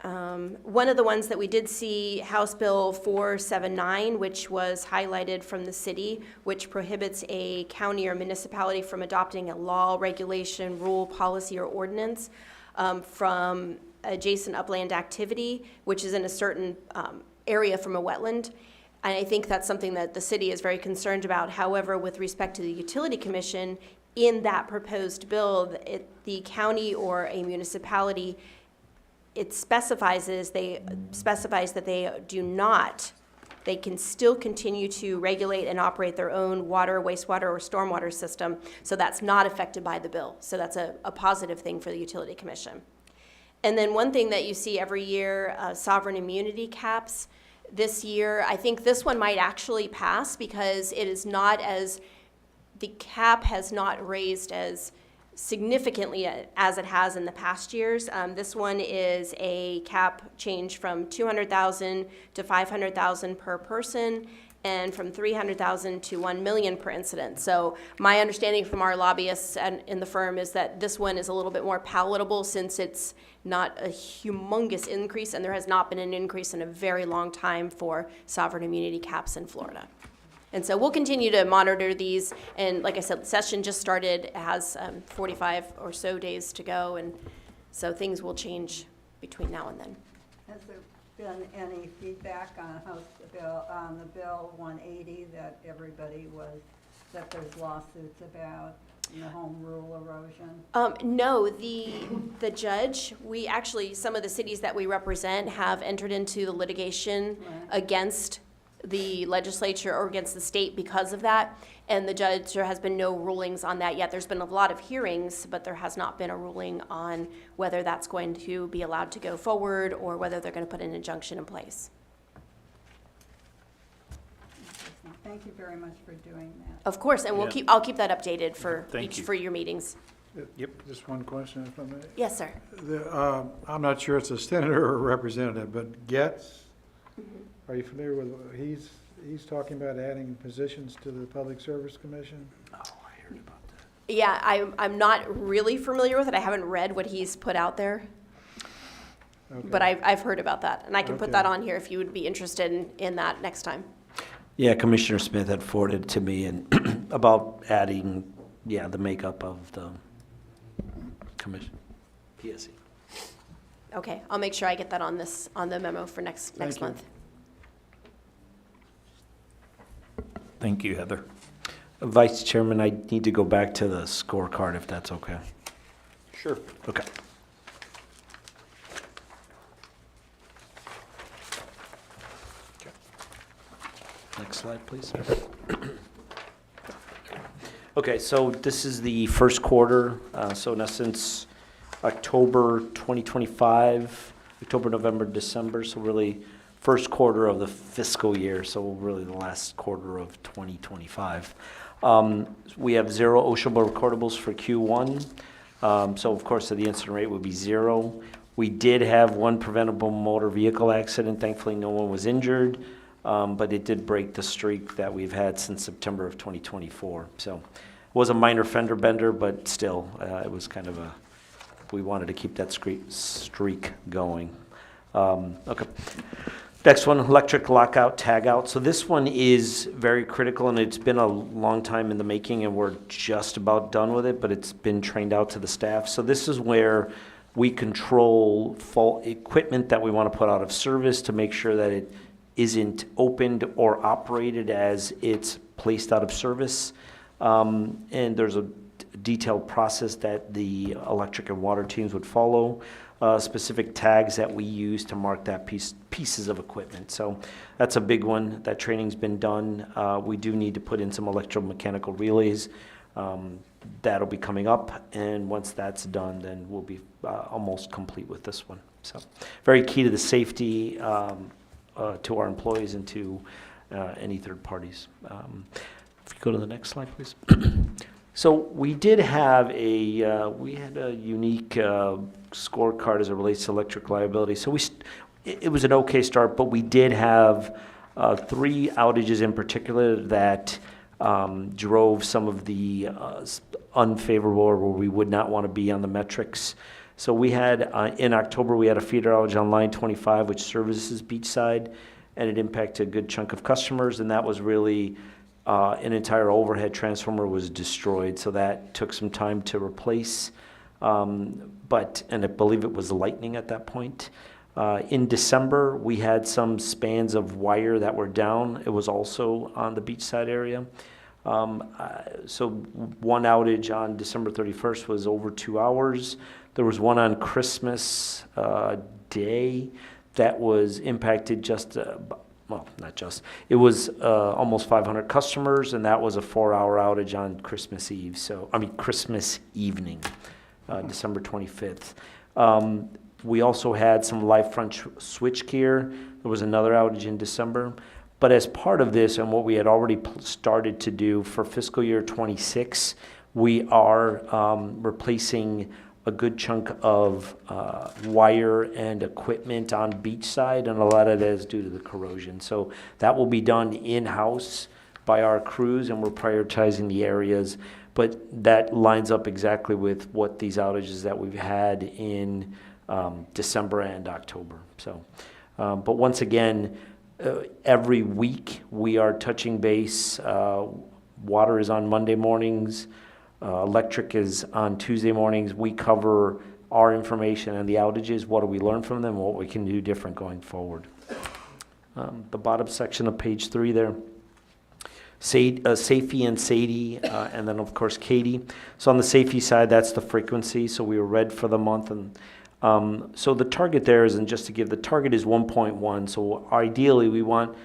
One of the ones that we did see, House Bill 479, which was highlighted from the city, which prohibits a county or municipality from adopting a law, regulation, rule, policy, or ordinance from adjacent upland activity, which is in a certain area from a wetland. And I think that's something that the city is very concerned about. However, with respect to the Utility Commission, in that proposed bill, the county or a municipality, it specifies that they can still continue to regulate and operate their own water, wastewater, or stormwater system, so that's not affected by the bill. So that's a positive thing for the Utility Commission. And then one thing that you see every year, sovereign immunity caps. This year, I think this one might actually pass because it is not the cap has not raised as significantly as it has in the past years. This one is a cap change from $200,000 to $500,000 per person and from $300,000 to $1 million per incident. So my understanding from our lobbyists in the firm is that this one is a little bit more palatable since it's not a humongous increase and there has not been an increase in a very long time for sovereign immunity caps in Florida. And so we'll continue to monitor these, and like I said, the session just started. It has 45 or so days to go, and so things will change between now and then. Has there been any feedback on the bill 180 that that there's lawsuits about in the home rule erosion? No, the judge, some of the cities that we represent have entered into the litigation against the legislature or against the state because of that, and the judge, there has been no rulings on that yet. There's been a lot of hearings, but there has not been a ruling on whether that's going to be allowed to go forward or whether they're going to put an injunction in place. Thank you very much for doing that. Of course, and Yeah. I'll keep that updated for Thank you. for your meetings. Yep. Just one question, if I may. Yes, sir. I'm not sure it's a senator or a representative, but Getz, are you familiar with, he's talking about adding positions to the Public Service Commission? Oh, I heard about that. Yeah, I'm not really familiar with it. I haven't read what he's put out there, but I've heard about that. And I can put Okay. that on here if you would be interested in that next time. Yeah, Commissioner Smith had forwarded it to me and about adding, the makeup of the commission, PSC. Okay, I'll make sure I get that on the memo for next Thank you. month. Thank you, Heather. Vice Chairman, I need to go back to the scorecard if that's okay. Sure. Okay. Next slide, please. Okay, so this is the first quarter. So in essence, October 2025, October, November, December, so really first quarter of the fiscal year, so really the last quarter of 2025. We have 0 OSHA recordables for Q1. So of course, the incident rate would be 0. We did have 1 preventable motor vehicle accident. Thankfully, no one was injured, but it did break the streak that we've had since September of 2024. So it was a minor fender bender, but still, it was kind of we wanted to keep that streak going. Okay. Next one, electric lockout tagout. So this one is very critical, and it's been a long time in the making, and we're just about done with it, but it's been trained out to the staff. So this is where we control fault equipment that we want to put out of service to make sure that it isn't opened or operated as it's placed out of service. And there's a detailed process that the electric and water teams would follow. Specific tags that we use to mark that pieces of equipment. So that's a big one. That training's been done. We do need to put in some electromechanical relays. That'll be coming up, and once that's done, then we'll be almost complete with this one. So very key to the safety to our employees and to any third parties. If you go to the next slide, please. So we did have we had a unique scorecard as it relates to electric liability. So it was an okay start, but we did have 3 outages in particular that drove some of the unfavorable, or where we would not want to be on the metrics. So we had, in October, we had a feeder outage on line 25, which services Beachside, and it impacted a good chunk of customers, and that was really an entire overhead transformer was destroyed, so that took some time to replace. And I believe it was lightning at that point. In December, we had some spans of wire that were down. It was also on the Beachside area. So one outage on December 31st was over 2 hours. There was one on Christmas Day that was impacted just well, not just. It was almost 500 customers, and that was a 4-hour outage on Christmas Eve. Christmas evening, December 25th. We also had some live front switch gear. There was another outage in December. But as part of this, and what we had already started to do for fiscal year 26, we are replacing a good chunk of wire and equipment on Beachside, and a lot of that is due to the corrosion. So that will be done in-house by our crews, and we're prioritizing the areas. But that lines up exactly with what these outages that we've had in December and October. So, but once again, every week we are touching base. Water is on Monday mornings. Electric is on Tuesday mornings. We cover our information and the outages, what do we learn from them, what we can do different going forward. The bottom section of page 3 there. Safety and Sadie, and then of course Katie. So on the safety side, that's the frequency. So we were red for the month, and so the target there is, and just to give, the target is 1.1. So ideally, we want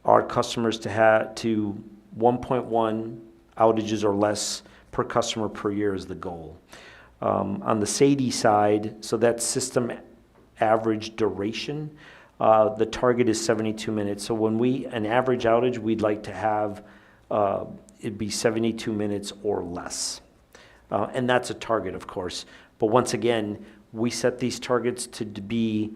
our customers to have 1.1 outages or less per customer per year is the goal. On the Sadie side, so that's system average duration. The target is 72 minutes. So when an average outage, we'd like to have it'd be 72 minutes or less. And that's a target, of course. But once again, we set these targets to be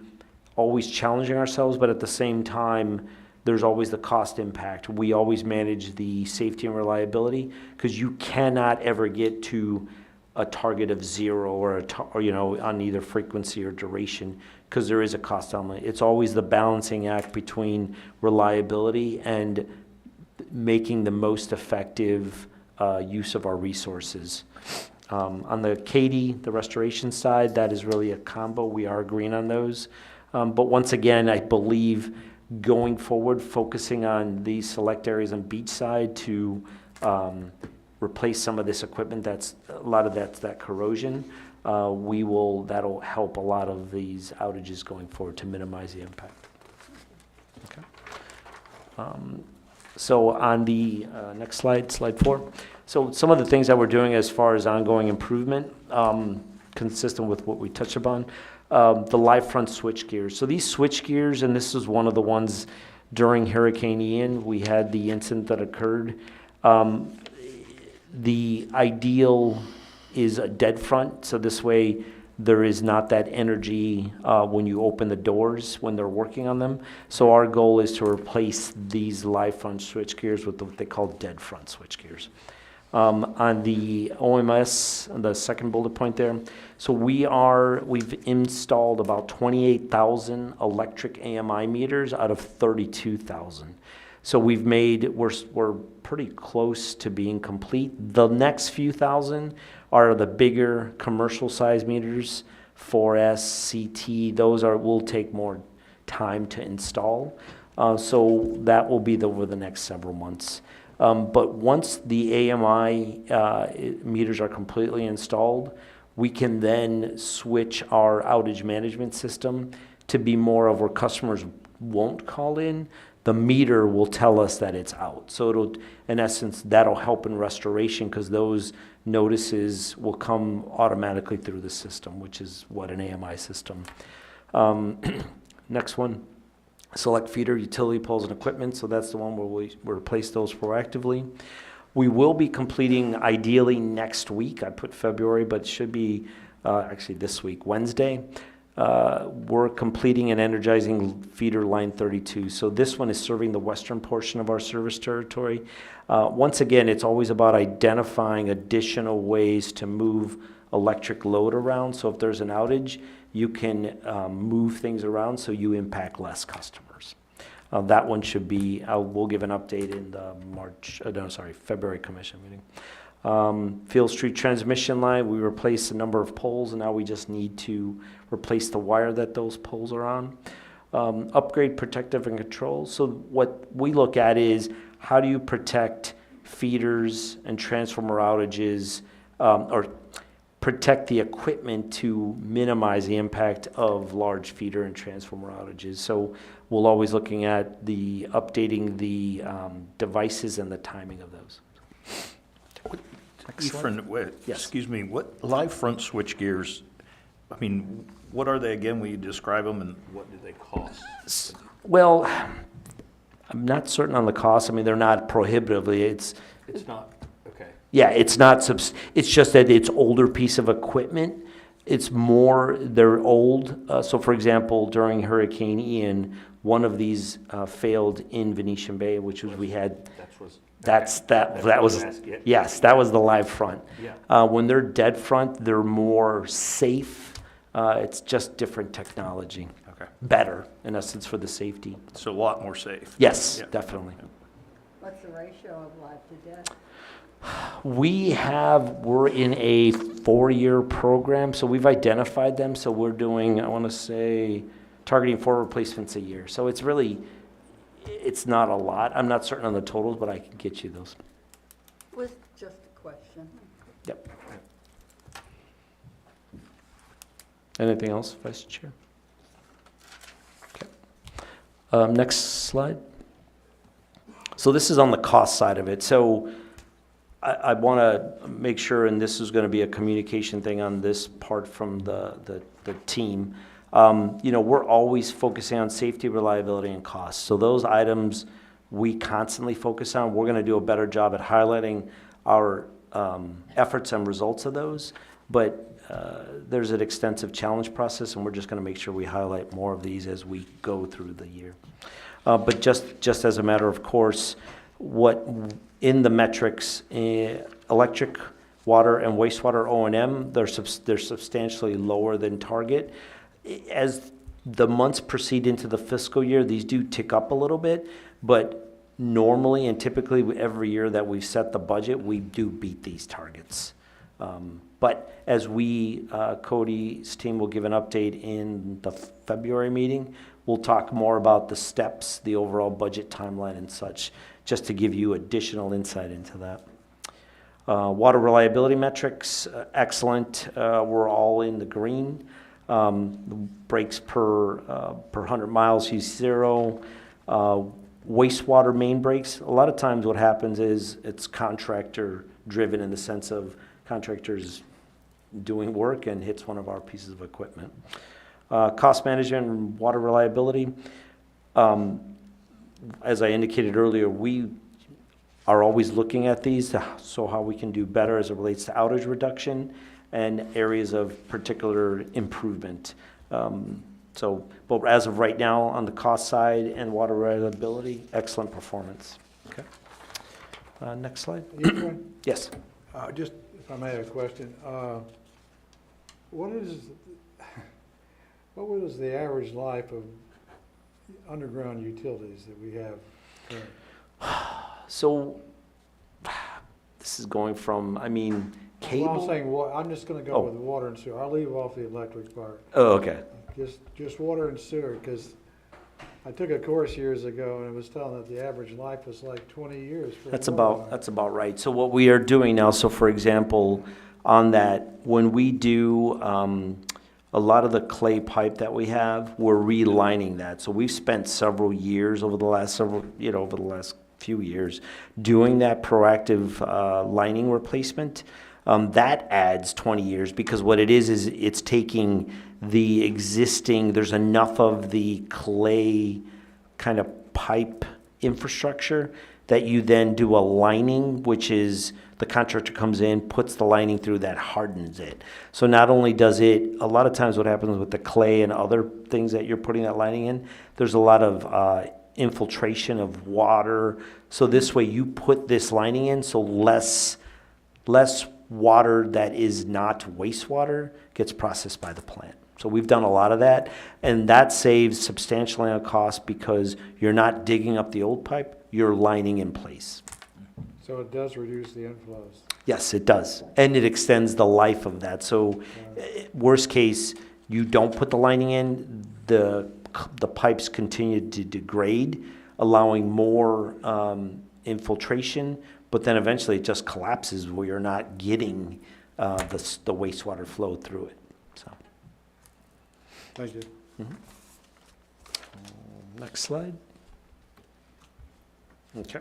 always challenging ourselves, but at the same time, there's always the cost impact. We always manage the safety and reliability, because you cannot ever get to a target of 0 or you know, on either frequency or duration, because there is a cost element. It's always the balancing act between reliability and making the most effective use of our resources. On the Katy, the restoration side, that is really a combo. We are agreeing on those. But once again, I believe going forward, focusing on these select areas on beach side to replace some of this equipment, a lot of that's that corrosion, that'll help a lot of these outages going forward to minimize the impact. Okay. So on the next slide, slide 4. So some of the things that we're doing as far as ongoing improvement, consistent with what we touched upon, the live front switch gears. So these switch gears, and this is one of the ones during Hurricane Ian, we had the incident that occurred. The ideal is a dead front, so this way there is not that energy when you open the doors when they're working on them. So our goal is to replace these live front switch gears with what they call dead front switch gears. On the OMS, the second bullet point there, so we've installed about 28,000 electric AMI meters out of 32,000. So we're pretty close to being complete. The next few thousand are the bigger commercial size meters, 4S, CT. Those will take more time to install. So that will be over the next several months. But once the AMI meters are completely installed, we can then switch our outage management system to be more of where customers won't call in. The meter will tell us that it's out. So it'll, in essence, that'll help in restoration, because those notices will come automatically through the system, which is what an AMI system. Next one. Select feeder, utility poles, and equipment. So that's the one where we replace those proactively. We will be completing, ideally next week. I put February, but it should be actually this week, Wednesday. We're completing and energizing feeder line 32. So this one is serving the western portion of our service territory. Once again, it's always about identifying additional ways to move electric load around. So if there's an outage, you can move things around so you impact less customers. That one should be, we'll give an update in the February commission meeting. Field Street transmission line, we replaced a number of poles, and now we just need to replace the wire that those poles are on. Upgrade protective and control. So what we look at is, how do you protect feeders and transformer outages, or protect the equipment to minimize the impact of large feeder and transformer outages. So we'll always looking at updating the devices and the timing of those. Yes. Excuse me, what live front switch gears, I mean, what are they again? Will you describe them, and what do they cost? Well, I'm not certain on the cost. I mean, they're not prohibitively. It's not, okay. Yeah, it's not, it's just that it's older piece of equipment. They're old. So for example, during Hurricane Ian, one of these failed in Venetian Bay, which was, yes, that was the live front. Yeah. When they're dead front, they're more safe. It's just different technology. Okay. Better, in essence, for the safety. So a lot more safe. Yes, Yeah. definitely. What's the ratio of life to death? We're in a 4-year program, so we've identified them. So we're doing, I want to say, targeting 4 replacements a year. So it's not a lot. I'm not certain on the totals, but I can get you those. Was just a question. Yep. Anything else, Vice Chair? Okay. Next slide. So this is on the cost side of it. So I want to make sure, and this is going to be a communication thing on this part from the team. We're always focusing on safety, reliability, and cost. So those items we constantly focus on. We're going to do a better job at highlighting our efforts and results of those. But there's an extensive challenge process, and we're just going to make sure we highlight more of these as we go through the year. But just as a matter of course, what in the metrics, electric, water, and wastewater O&M, they're substantially lower than target. As the months proceed into the fiscal year, these do tick up a little bit, but normally and typically every year that we've set the budget, we do beat these targets. But as Cody's team will give an update in the February meeting, we'll talk more about the steps, the overall budget timeline and such, just to give you additional insight into that. Water reliability metrics, excellent. We're all in the green. Breaks per 100 miles, he's 0. Wastewater main breaks, a lot of times what happens is it's contractor driven in the sense of contractors doing work and hits one of our pieces of equipment. Cost management and water reliability. As I indicated earlier, we are always looking at these, so how we can do better as it relates to outage reduction and areas of particular improvement. But as of right now, on the cost side and water reliability, excellent performance. Okay. Next slide. Ethan, Yes. just if I may have a question, what was the average life of underground utilities that we have currently? So this is going from, cable. Well, I'm saying, I'm just gonna go Oh. with the water and sewer. I'll leave off the electric part. Oh, okay. Just water and sewer, because I took a course years ago and it was telling that the average life was like 20 years. For a That's water line. about right. So what we are doing now, so for example, on that, when we do a lot of the clay pipe that we have, we're relining that. So we've spent several years over the last few years doing that proactive lining replacement. That adds 20 years because what it is it's taking the existing, there's enough of the clay kind of pipe infrastructure that you then do a lining, which is the contractor comes in, puts the lining through, that hardens it. So not only does it, a lot of times what happens with the clay and other things that you're putting that lining in, there's a lot of infiltration of water. So this way you put this lining in, so less water that is not wastewater gets processed by the plant. So we've done a lot of that, and that saves substantially on cost because you're not digging up the old pipe, you're lining in place. So it does reduce the inflows. Yes, it does, and it extends the life of that. So worst case, you don't put the lining in, the pipes continue to degrade, allowing more infiltration, but then eventually it just collapses where you're not getting the wastewater flow through it. So, Thank you. next slide. Okay.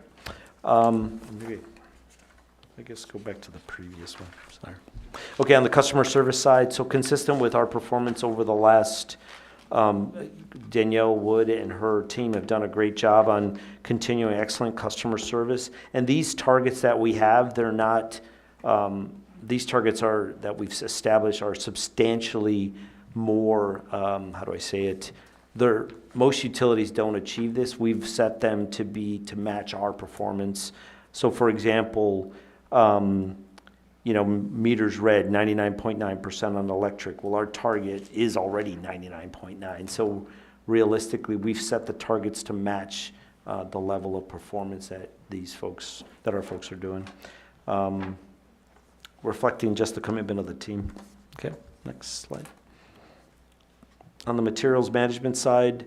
Maybe, I guess go back to the previous one. Sorry. Okay, on the customer service side, so consistent with our performance over the last, Danielle Wood and her team have done a great job on continuing excellent customer service. And these targets that we have, they're not, these targets that we've established are substantially more, how do I say it? Most utilities don't achieve this. We've set them to match our performance. So for example, meters read 99.9% on electric. Well, our target is already 99.9. So realistically, we've set the targets to match the level of performance that our folks are doing. Reflecting just the commitment of the team. Okay, next slide. On the materials management side,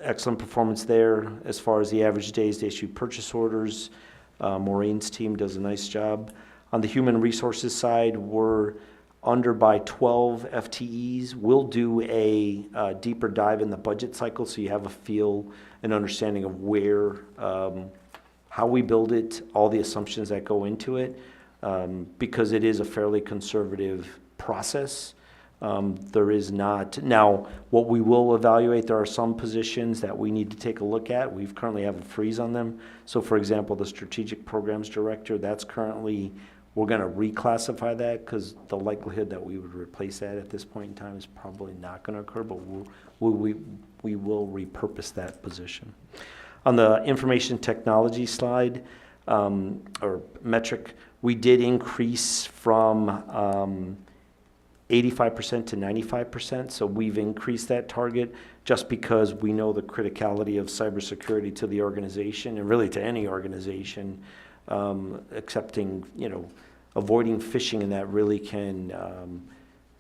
excellent performance there as far as the average days to issue purchase orders. Maureen's team does a nice job. On the human resources side, we're under by 12 FTEs. We'll do a deeper dive in the budget cycle so you have a feel and understanding of where, how we build it, all the assumptions that go into it, because it is a fairly conservative process. There is not, now what we will evaluate, there are some positions that we need to take a look at. We currently have a freeze on them. So for example, the strategic programs director, that's currently We're gonna reclassify that, because the likelihood that we would replace that at this point in time is probably not gonna occur, but we will repurpose that position. On the information technology slide, or metric, we did increase from 85% to 95%, so we've increased that target just because we know the criticality of cybersecurity to the organization, and really to any organization, accepting, avoiding phishing, and that really can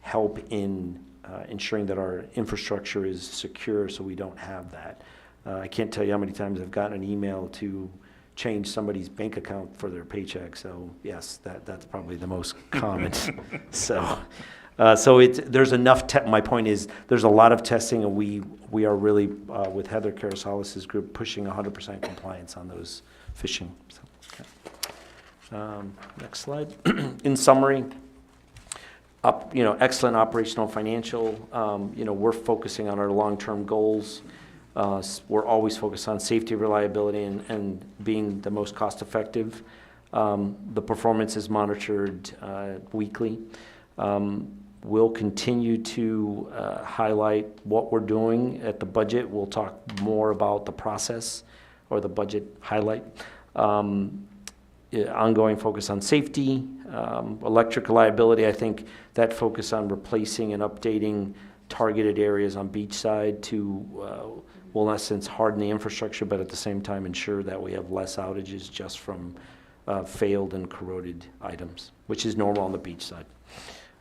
help in ensuring that our infrastructure is secure, so we don't have that. I can't tell you how many times I've gotten an email to change somebody's bank account for their paycheck, so yes, that's probably the most common. So there's enough, my point is, there's a lot of testing, and we are really, with Heather Carasalis's group, pushing 100% compliance on those phishing. So, okay. Next slide. In summary, excellent operational financial, we're focusing on our long-term goals. We're always focused on safety, reliability, and being the most cost-effective. The performance is monitored weekly. We'll continue to highlight what we're doing at the budget. We'll talk more about the process or the budget highlight. Ongoing focus on safety, electric reliability. I think that focus on replacing and updating targeted areas on beachside to, in essence, harden the infrastructure, but at the same time ensure that we have less outages just from failed and corroded items, which is normal on the beachside.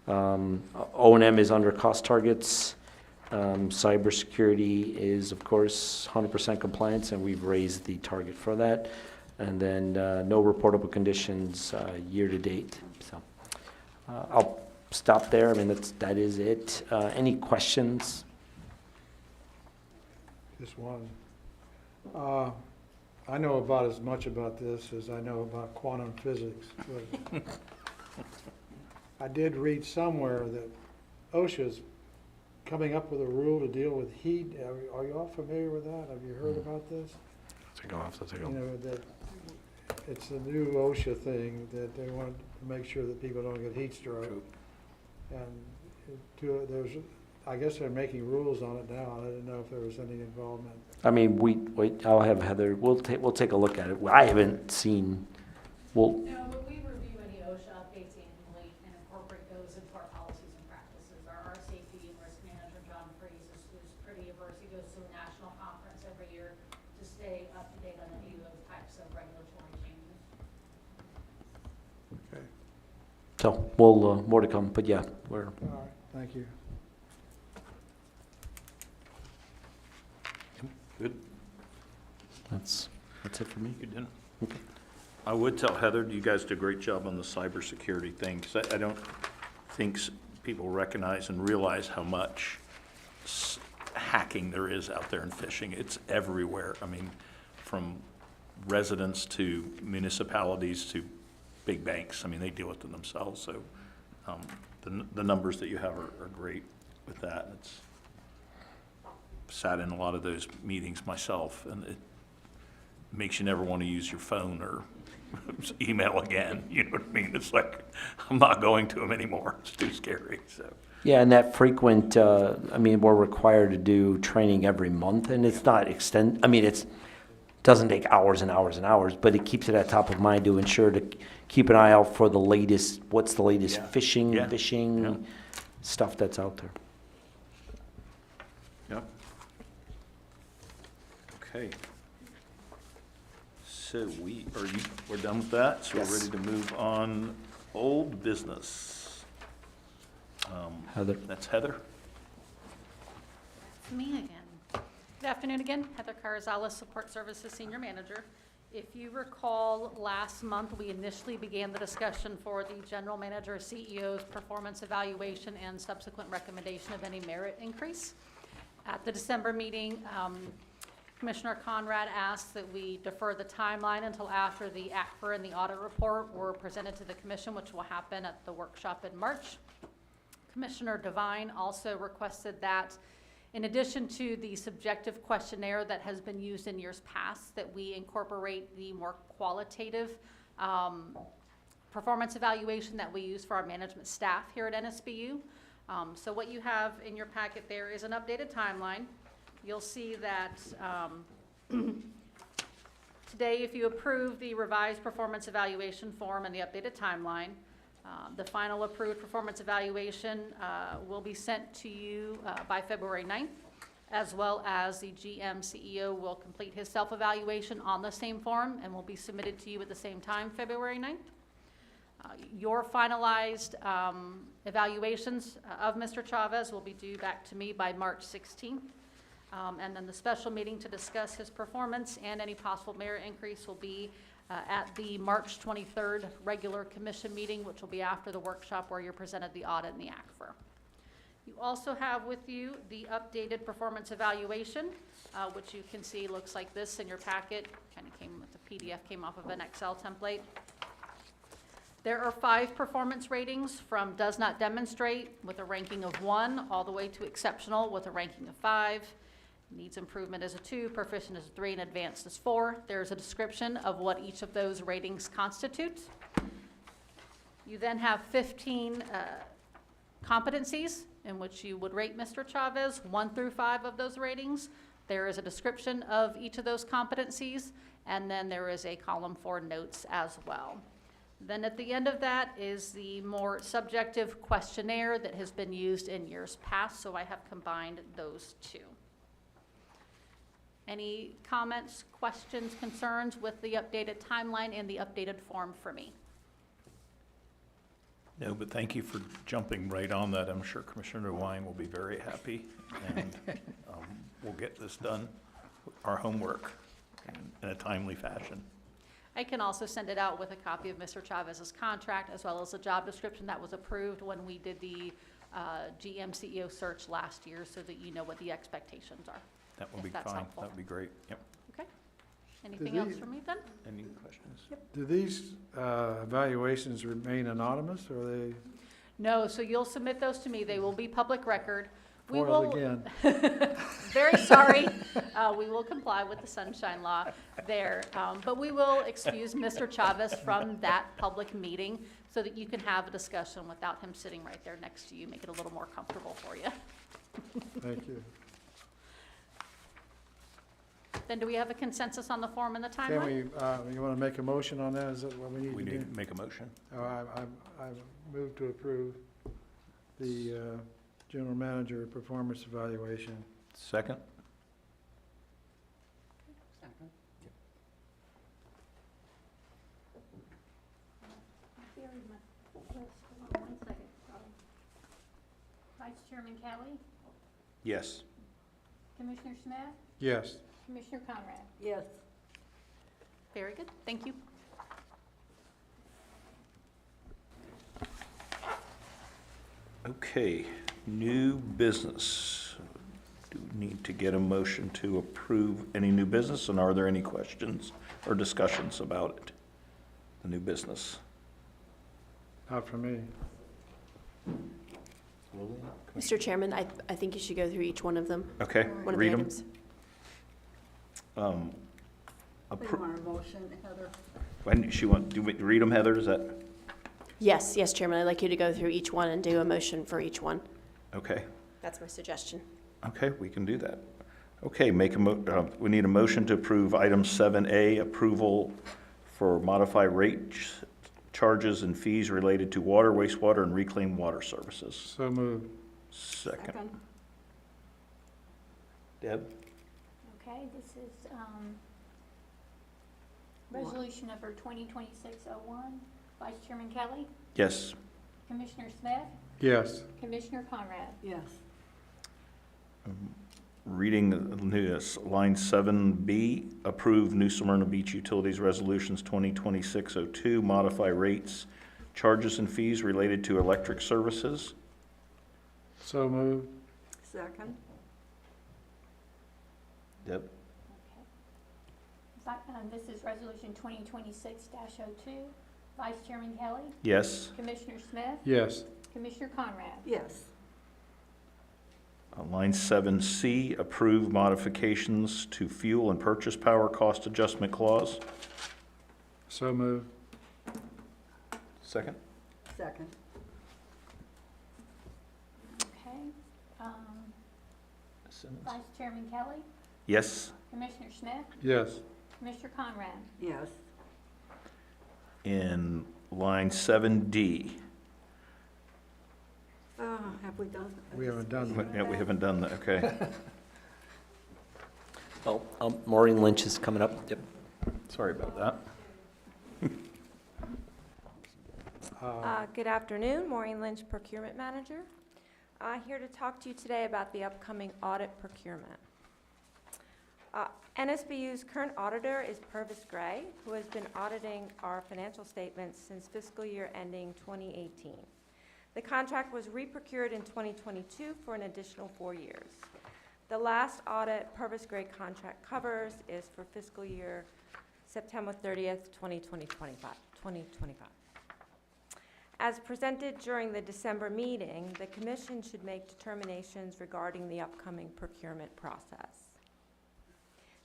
O&M is under cost targets. Cybersecurity is, of course, 100% compliance, and we've raised the target for that. And then no reportable conditions year to date. So I'll stop there. I mean, that is it. Any questions? Just one. I know about as much about this as I know about quantum physics, but I did read somewhere that OSHA's coming up with a rule to deal with heat. Are you all familiar with that? Have you heard about this? That it's a new OSHA thing that they want to make sure that people don't get heat stroke. And I guess they're making rules on it now. I didn't know if there was any involvement. I mean, I'll have Heather, we'll take a look at it. I haven't seen, No, but we review any OSHA updates annually and incorporate those into our policies and practices. Our safety and risk manager, John Freeze, is pretty averse. He goes to a national conference every year to stay up to date on any of those types of regulatory changes. Okay. so we'll, more to come, but yeah, we're. All right. Thank you. Good. That's it for me. Good dinner. I would tell Heather, you guys did a great job on the cybersecurity thing, because I don't think people recognize and realize how much hacking there is out there in phishing. It's everywhere. I mean, from residents to municipalities to big banks. I mean, they deal with them themselves. So the numbers that you have are great with that. It's sat in a lot of those meetings myself, and it makes you never want to use your phone or email again. You know what I mean? It's like, I'm not going to them anymore. It's too scary. So Yeah, and that frequent, we're required to do training every month, and it's not doesn't take hours and hours and hours, but it keeps it at top of mind to ensure to keep an eye out for the latest, what's the latest phishing stuff that's out there. Yep. Okay. So we're done with that, so Yes. we're ready to move on. Old business. Heather. That's Heather. It's me again. Good afternoon again. Heather Carazales, Support Services Senior Manager. If you recall, last month, we initially began the discussion for the General Manager, CEO's performance evaluation and subsequent recommendation of any merit increase. At the December meeting, Commissioner Conrad asked that we defer the timeline until after the ACFR and the audit report were presented to the commission, which will happen at the workshop in March. Commissioner Devine also requested that, in addition to the subjective questionnaire that has been used in years past, that we incorporate the more qualitative performance evaluation that we use for our management staff here at NSBU. So what you have in your packet there is an updated timeline. You'll see that today, if you approve the revised performance evaluation form and the updated timeline, the final approved performance evaluation will be sent to you by February 9th, as well as the GM CEO will complete his self-evaluation on the same form and will be submitted to you at the same time, February 9th. Your finalized evaluations of Mr. Chavez will be due back to me by March 16th. And then the special meeting to discuss his performance and any possible merit increase will be at the March 23rd regular commission meeting, which will be after the workshop where you're presented the audit and the ACFR. You also have with you the updated performance evaluation, which you can see looks like this in your packet. Kind of came with the PDF, came off of an Excel template. There are 5 performance ratings from does not demonstrate with a ranking of 1 all the way to exceptional with a ranking of 5. Needs improvement is a 2, proficient is a 3, and advanced is 4. There's a description of what each of those ratings constitute. You then have 15 competencies in which you would rate Mr. Chavez, 1 through 5 of those ratings. There is a description of each of those competencies, and then there is a column for notes as well. Then at the end of that is the more subjective questionnaire that has been used in years past, so I have combined those two. Any comments, questions, concerns with the updated timeline and the updated form for me? No, but thank you for jumping right on that. I'm sure Commissioner DeWine will be very happy, and we'll get this done, our homework, in a timely fashion. I can also send it out with a copy of Mr. Chavez's contract as well as the job description that was approved when we did the GM CEO search last year, so that you know what the expectations are. That would be If that's fine. helpful. That would be great. Yep. Okay. Anything else from me then? Any questions? Do these evaluations remain anonymous, or are they No, so you'll submit those to me. They will be public record. We foiled will, again? very sorry, we will comply with the sunshine law there. But we will excuse Mr. Chavez from that public meeting so that you can have a discussion without him sitting right there next to you, make it a little more comfortable for you. Thank you. Then do we have a consensus on the form and the Can timeline? we, you want to make a motion on that? Is that what we need We to need do? to make a motion. Oh, I move to approve the general manager performance evaluation. Second? Buried my list. Hold on 1 second, sorry. Vice Chairman Kelly, Yes. Commissioner Smith, Yes. Commissioner Conrad. Yes. Very good, thank you. Okay, new business. Do we need to get a motion to approve any new business, and are there any questions or discussions about it? The new business. Not for me. Mr. Chairman, I think you should go through each one of them, Okay, one of the read them. items. We want a motion, Heather. Do we read them, Heather? Is that, Yes, yes, Chairman, I'd like you to go through each one and do a motion for each one. okay. That's my suggestion. Okay, we can do that. Okay, we need a motion to approve item 7A, approval for modified rate charges and fees related to water, wastewater, and reclaimed water services. So moved. Second. Deb? Okay, this is, resolution number 2026-01. Vice Chairman Kelly, Yes. Commissioner Smith, Yes. Commissioner Conrad. Yes. Reading the news, line 7B, approve New Smyrna Beach Utilities Resolutions 2026-02, modify rates, charges, and fees related to electric services. So moved. Second. Deb? This is resolution 2026-02. Vice Chairman Kelly, Yes. Commissioner Smith, Yes. Commissioner Conrad. Yes. Line 7C, approve modifications to fuel and purchase power cost adjustment clause. So moved. Second? Second. Okay. Simmons? Vice Chairman Kelly, Yes. Commissioner Smith, Yes. Commissioner Conrad. Yes. In line 7D. Have we done? We haven't done that. Yeah, we haven't done that, okay. Oh, Maureen Lynch is coming up. Yep. Sorry about that. Good afternoon, Maureen Lynch, Procurement Manager. Here to talk to you today about the upcoming audit procurement. NSBU's current auditor is Purvis Gray, who has been auditing our financial statements since fiscal year ending 2018. The contract was re-procured in 2022 for an additional 4 years. The last audit Purvis Gray contract covers is for fiscal year September 30th, 2025. As presented during the December meeting, the Commission should make determinations regarding the upcoming procurement process.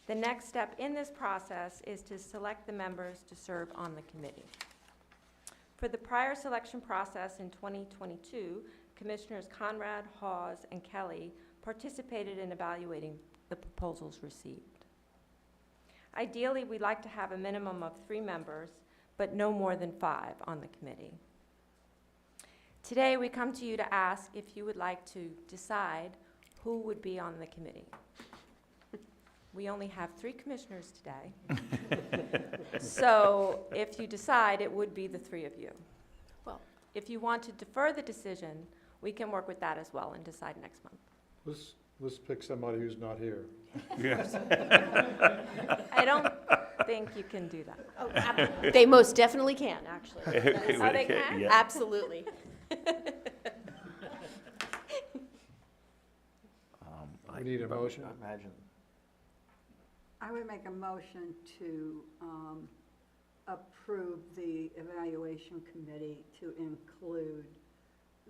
The next step in this process is to select the members to serve on the committee. For the prior selection process in 2022, Commissioners Conrad, Hawes, and Kelly participated in evaluating the proposals received. Ideally, we'd like to have a minimum of 3 members, but no more than 5 on the committee. Today, we come to you to ask if you would like to decide who would be on the committee. We only have 3 commissioners today. So if you decide, it would be the 3 of you. Well, If you want to defer the decision, we can work with that as well and decide next month. Let's pick somebody who's not here. Yes. I don't think you can do that. they most definitely can, actually. Oh, they can? Yeah. Absolutely. We need a motion. Imagine. I would make a motion to approve the evaluation committee to include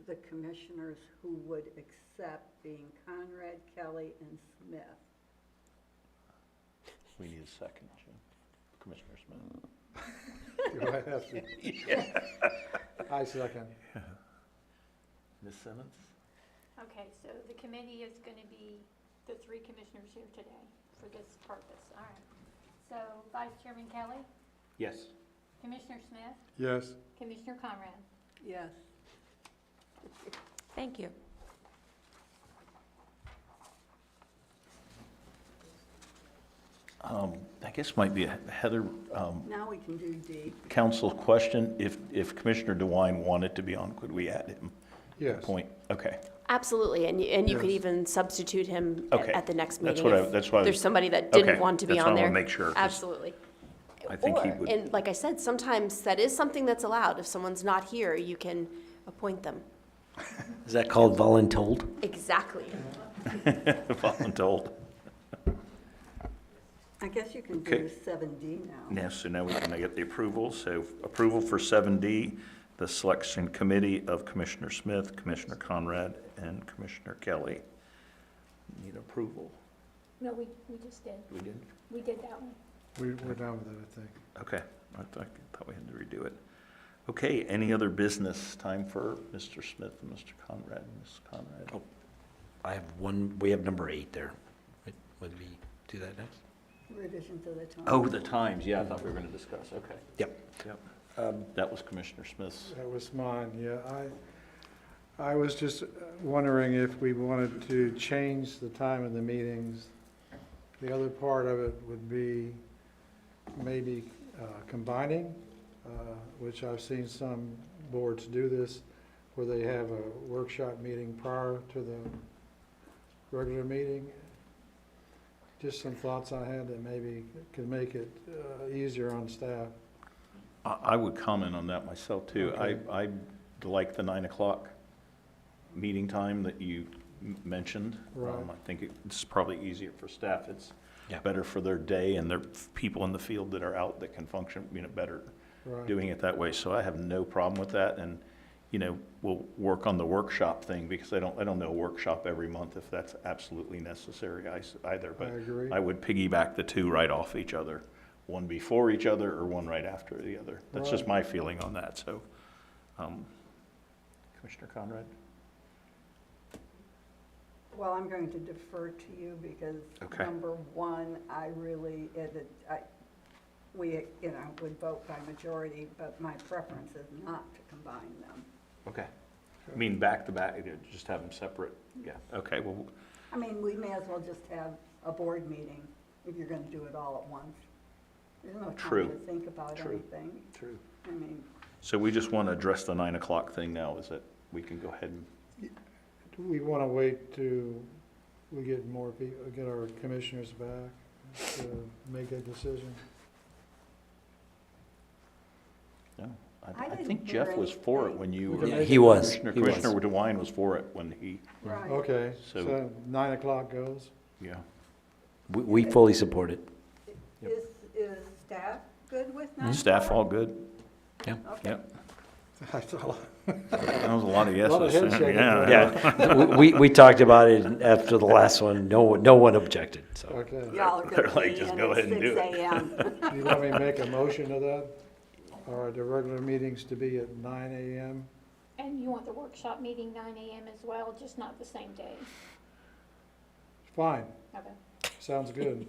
the commissioners who would accept being Conrad, Kelly, and Smith. We need a second, Jim. Commissioner Smith. Do I have to? I second. Ms. Simmons? Okay, so the committee is going to be the 3 commissioners here today for this purpose. All right. So Vice Chairman Kelly, Yes. Commissioner Smith, Yes. Commissioner Conrad. Yes. Thank you. I guess might be a Heather, Now we can do D. council's question. If Commissioner DeWine wanted to be on, could we add him? Yes. Point, okay. Absolutely, and you could Yes. even substitute him Okay. at the next That's meeting. what I- if that's why I was- there's somebody that didn't Okay, want to be that's what on I there. wanna make sure, 'cause Absolutely. I think he Or, would. and like I said, sometimes that is something that's allowed. If someone's not here, you can appoint them. Is that called voluntold? Exactly. Voluntold. I guess you can Okay. do 7D now. Yes, so now we can get the approval. So approval for 7D, the selection committee of Commissioner Smith, Commissioner Conrad, and Commissioner Kelly. Need approval. No, we just did. We did? We did that one. We're done with it, I think. Okay, I thought we had to redo it. Okay, any other business? Time for Mr. Smith and Mr. Conrad, Ms. Conrad. Oh. I have one, we have number 8 there. Would we do that next? Revision to the time. Oh, the times, yeah, I thought we were going to discuss, okay. Yep. Yep. That was Commissioner Smith's. That was mine, yeah. I was just wondering if we wanted to change the time of the meetings. The other part of it would be maybe combining, which I've seen some boards do this, where they have a workshop meeting prior to the regular meeting. Just some thoughts I had that maybe could make it easier on staff. I would comment on that myself, too. Okay. I like the 9 o'clock meeting time that you mentioned. Right. I think it's probably easier for staff. It's Yeah. better for their day, and their people in the field that are out that can function, better Right. doing it that way. So I have no problem with that, and, we'll work on the workshop thing, because I don't know a workshop every month if that's absolutely necessary either. I But agree. I would piggyback the two right off each other, one before each other or one right after the other. That's just Right. my feeling on that, so. Commissioner Conrad? Well, I'm going to defer to you because Okay. number one, I really, we, would vote by majority, but my preference is not to combine them. Okay. I mean, back to back, just have them separate? Yeah, okay, well, I mean, we may as well just have a board meeting if you're gonna do it all at once. There's no True. time to think about True. anything. true. I mean, So we just want to address the 9 o'clock thing now, is that we can go ahead and, Do we want to wait till we get more people, get our commissioners back to make that decision? no? I I didn't think hear Jeff was for it anything. when you We were. can make He was. Commissioner He was. Commissioner DeWine was for it when he, right. Okay, So- so 9 o'clock goes? yeah. We fully support it. Is staff good with 9 Staff all good? Yeah. Okay. Yep. That's all. That was a lot of A lot of yeses. head shaking. Yeah. Yeah, we talked about it after the last one. No one objected, so. Okay. Y'all are They're gonna like, be just in go at ahead and do 6 it. a.m. Do you want me to make a motion of that? Or the regular meetings to be at 9 a.m.? And you want the workshop meeting 9 a.m. as well, just not the same day? Fine, Okay. sounds good.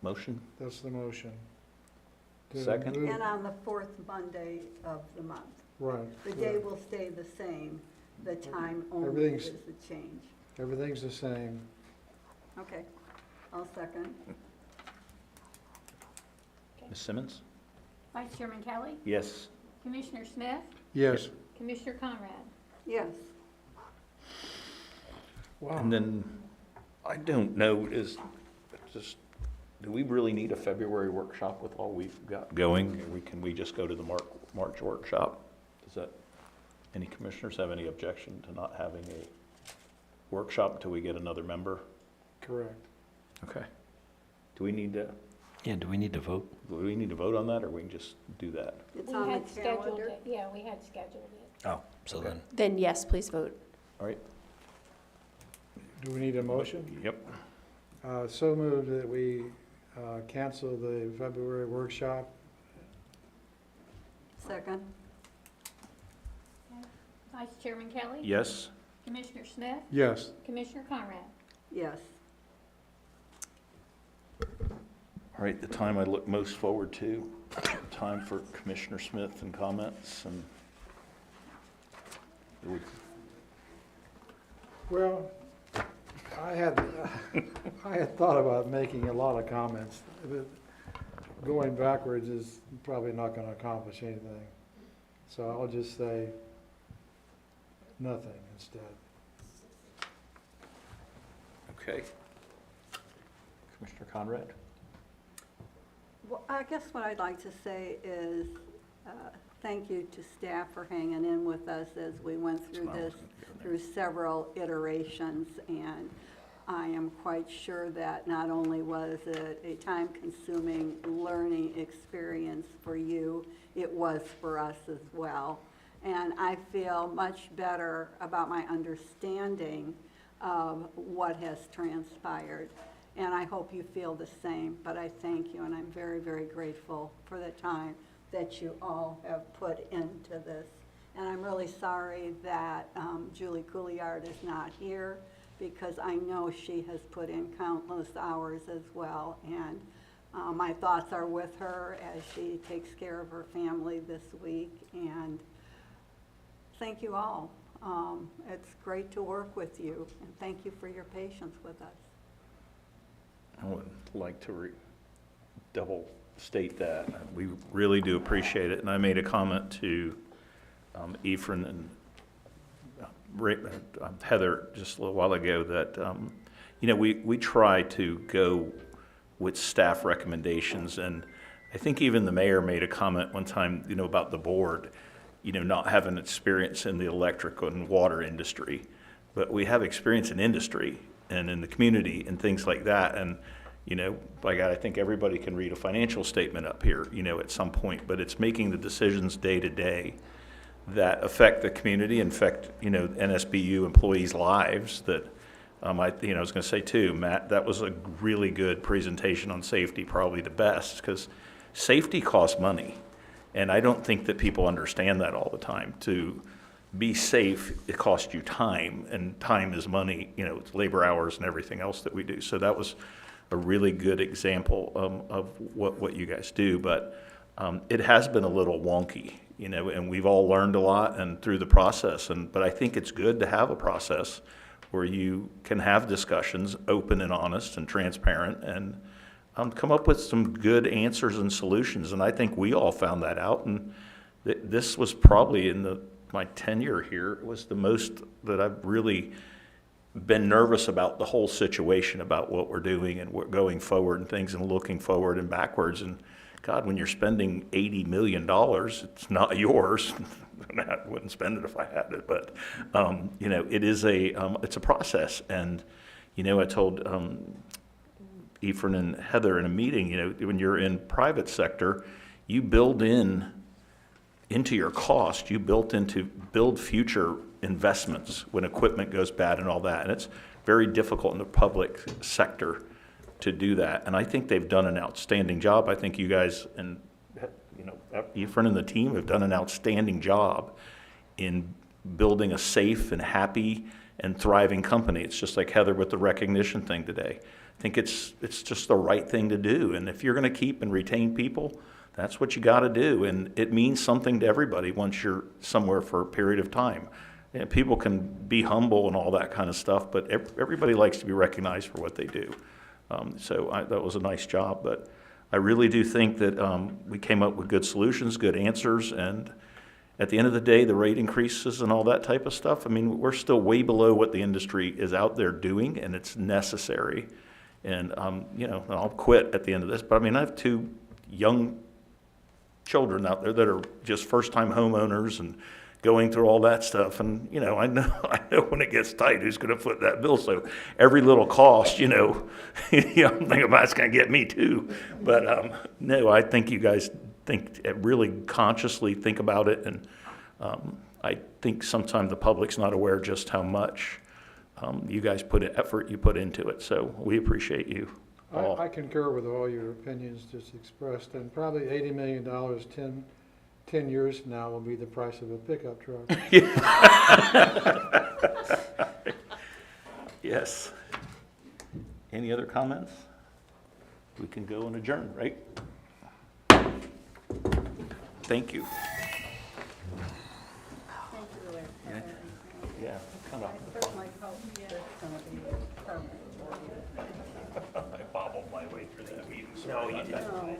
Motion? That's the motion. To Second. move- And on the fourth Monday of the month. Right. The day right. will stay the same, the time only Everything's- is the change. Everything's the same. Okay, I'll second. Ms. Simmons? Vice Chairman Kelly, Yes. Commissioner Smith, Yes. Commissioner Conrad. Yes. Wow. And then, I don't know, do we really need a February workshop with all we've got going? Can we just go to the March workshop? Does that, any commissioners have any objection to not having a workshop until we get another member? Correct. Okay. Do we need to vote on that, or we can just do that? It's We on the had scheduled calendar. it, yeah, we had scheduled it. Oh, so then. Then yes, please vote. All right? Do we need a motion? Yep. So moved that we cancel the February workshop. Second. Vice Chairman Kelly. Yes? Commissioner Smith, Yes. Commissioner Conrad. Yes. All right, the time I look most forward to, time for Commissioner Smith and comments, and Well, I had thought about making a lot of comments, but going backwards is probably not gonna accomplish anything. So I'll just say nothing instead. okay. Commissioner Conrad? Well, I guess what I'd like to say is, thank you to staff for hanging in with us as we went through this, through several iterations. And I am quite sure that not only was it a time-consuming learning experience for you, it was for us as well. And I feel much better about my understanding of what has transpired. And I hope you feel the same, but I thank you, and I'm very, very grateful for the time that you all have put into this. And I'm really sorry that Julie Couillard is not here, because I know she has put in countless hours as well. And my thoughts are with her as she takes care of her family this week. And thank you all. It's great to work with you, and thank you for your patience with us. I would like to double state that. We really do appreciate it, and I made a comment to Ephraim and Heather just a little while ago that, we try to go with staff recommendations, and I think even the mayor made a comment one time, about the board, not having experience in the electric and water industry, but we have experience in industry and in the community and things like that. And, by God, I think everybody can read a financial statement up here, at some point, but it's making the decisions day to day that affect the community, and affect, NSBU employees' lives that, I was gonna say too, Matt, that was a really good presentation on safety, probably the best, because safety costs money. And I don't think that people understand that all the time. To be safe, it costs you time, and time is money, you know, it's labor hours and everything else that we do. So that was a really good example of what you guys do. But it has been a little wonky, you know, and we've all learned a lot and through the process. But I think it's good to have a process where you can have discussions, open and honest and transparent, and come up with some good answers and solutions. And I think we all found that out. And this was probably in my tenure here, was the most that I've really been nervous about the whole situation, about what we're doing and we're going forward and things, and looking forward and backwards. And God, when you're spending $80 million, it's not yours. I wouldn't spend it if I had it, but you know, it's a process. And you know, I told Ephraim and Heather in a meeting, you know, when you're in private sector, you build into your cost, you build future investments when equipment goes bad and all that. And it's very difficult in the public sector to do that. And I think they've done an outstanding job. I think you guys and, you know, Ephraim and the team have done an outstanding job in building a safe and happy and thriving company. It's just like Heather with the recognition thing today. I think it's just the right thing to do. And if you're going to keep and retain people, that's what you got to do. And it means something to everybody once you're somewhere for a period of time. And people can be humble and all that kind of stuff, but everybody likes to be recognized for what they do. That was a nice job. But I really do think that we came up with good solutions, good answers, and at the end of the day, the rate increases and all that type of stuff, I mean, we're still way below what the industry is out there doing, and it's necessary. And, you know, I'll quit at the end of this, but I mean, I have 2 young children out there that are just first-time homeowners and going through all that stuff. And, you know, I know when it gets tight, who's going to foot that bill. So every little cost, you know, I'm thinking about it's going to get me too. But no, I think you guys really consciously think about it. And I think sometimes the public's not aware just how much you guys effort you put into it. So we appreciate you all. I concur with all your opinions just expressed, and probably $80 million 10 years from now will be the price of a pickup truck. Yes. Any other comments? We can go and adjourn, right? Thank you. Yeah, kind of. I certainly hope it's gonna be permanent for you. I bobbled my way through that meeting. No, you didn't. No.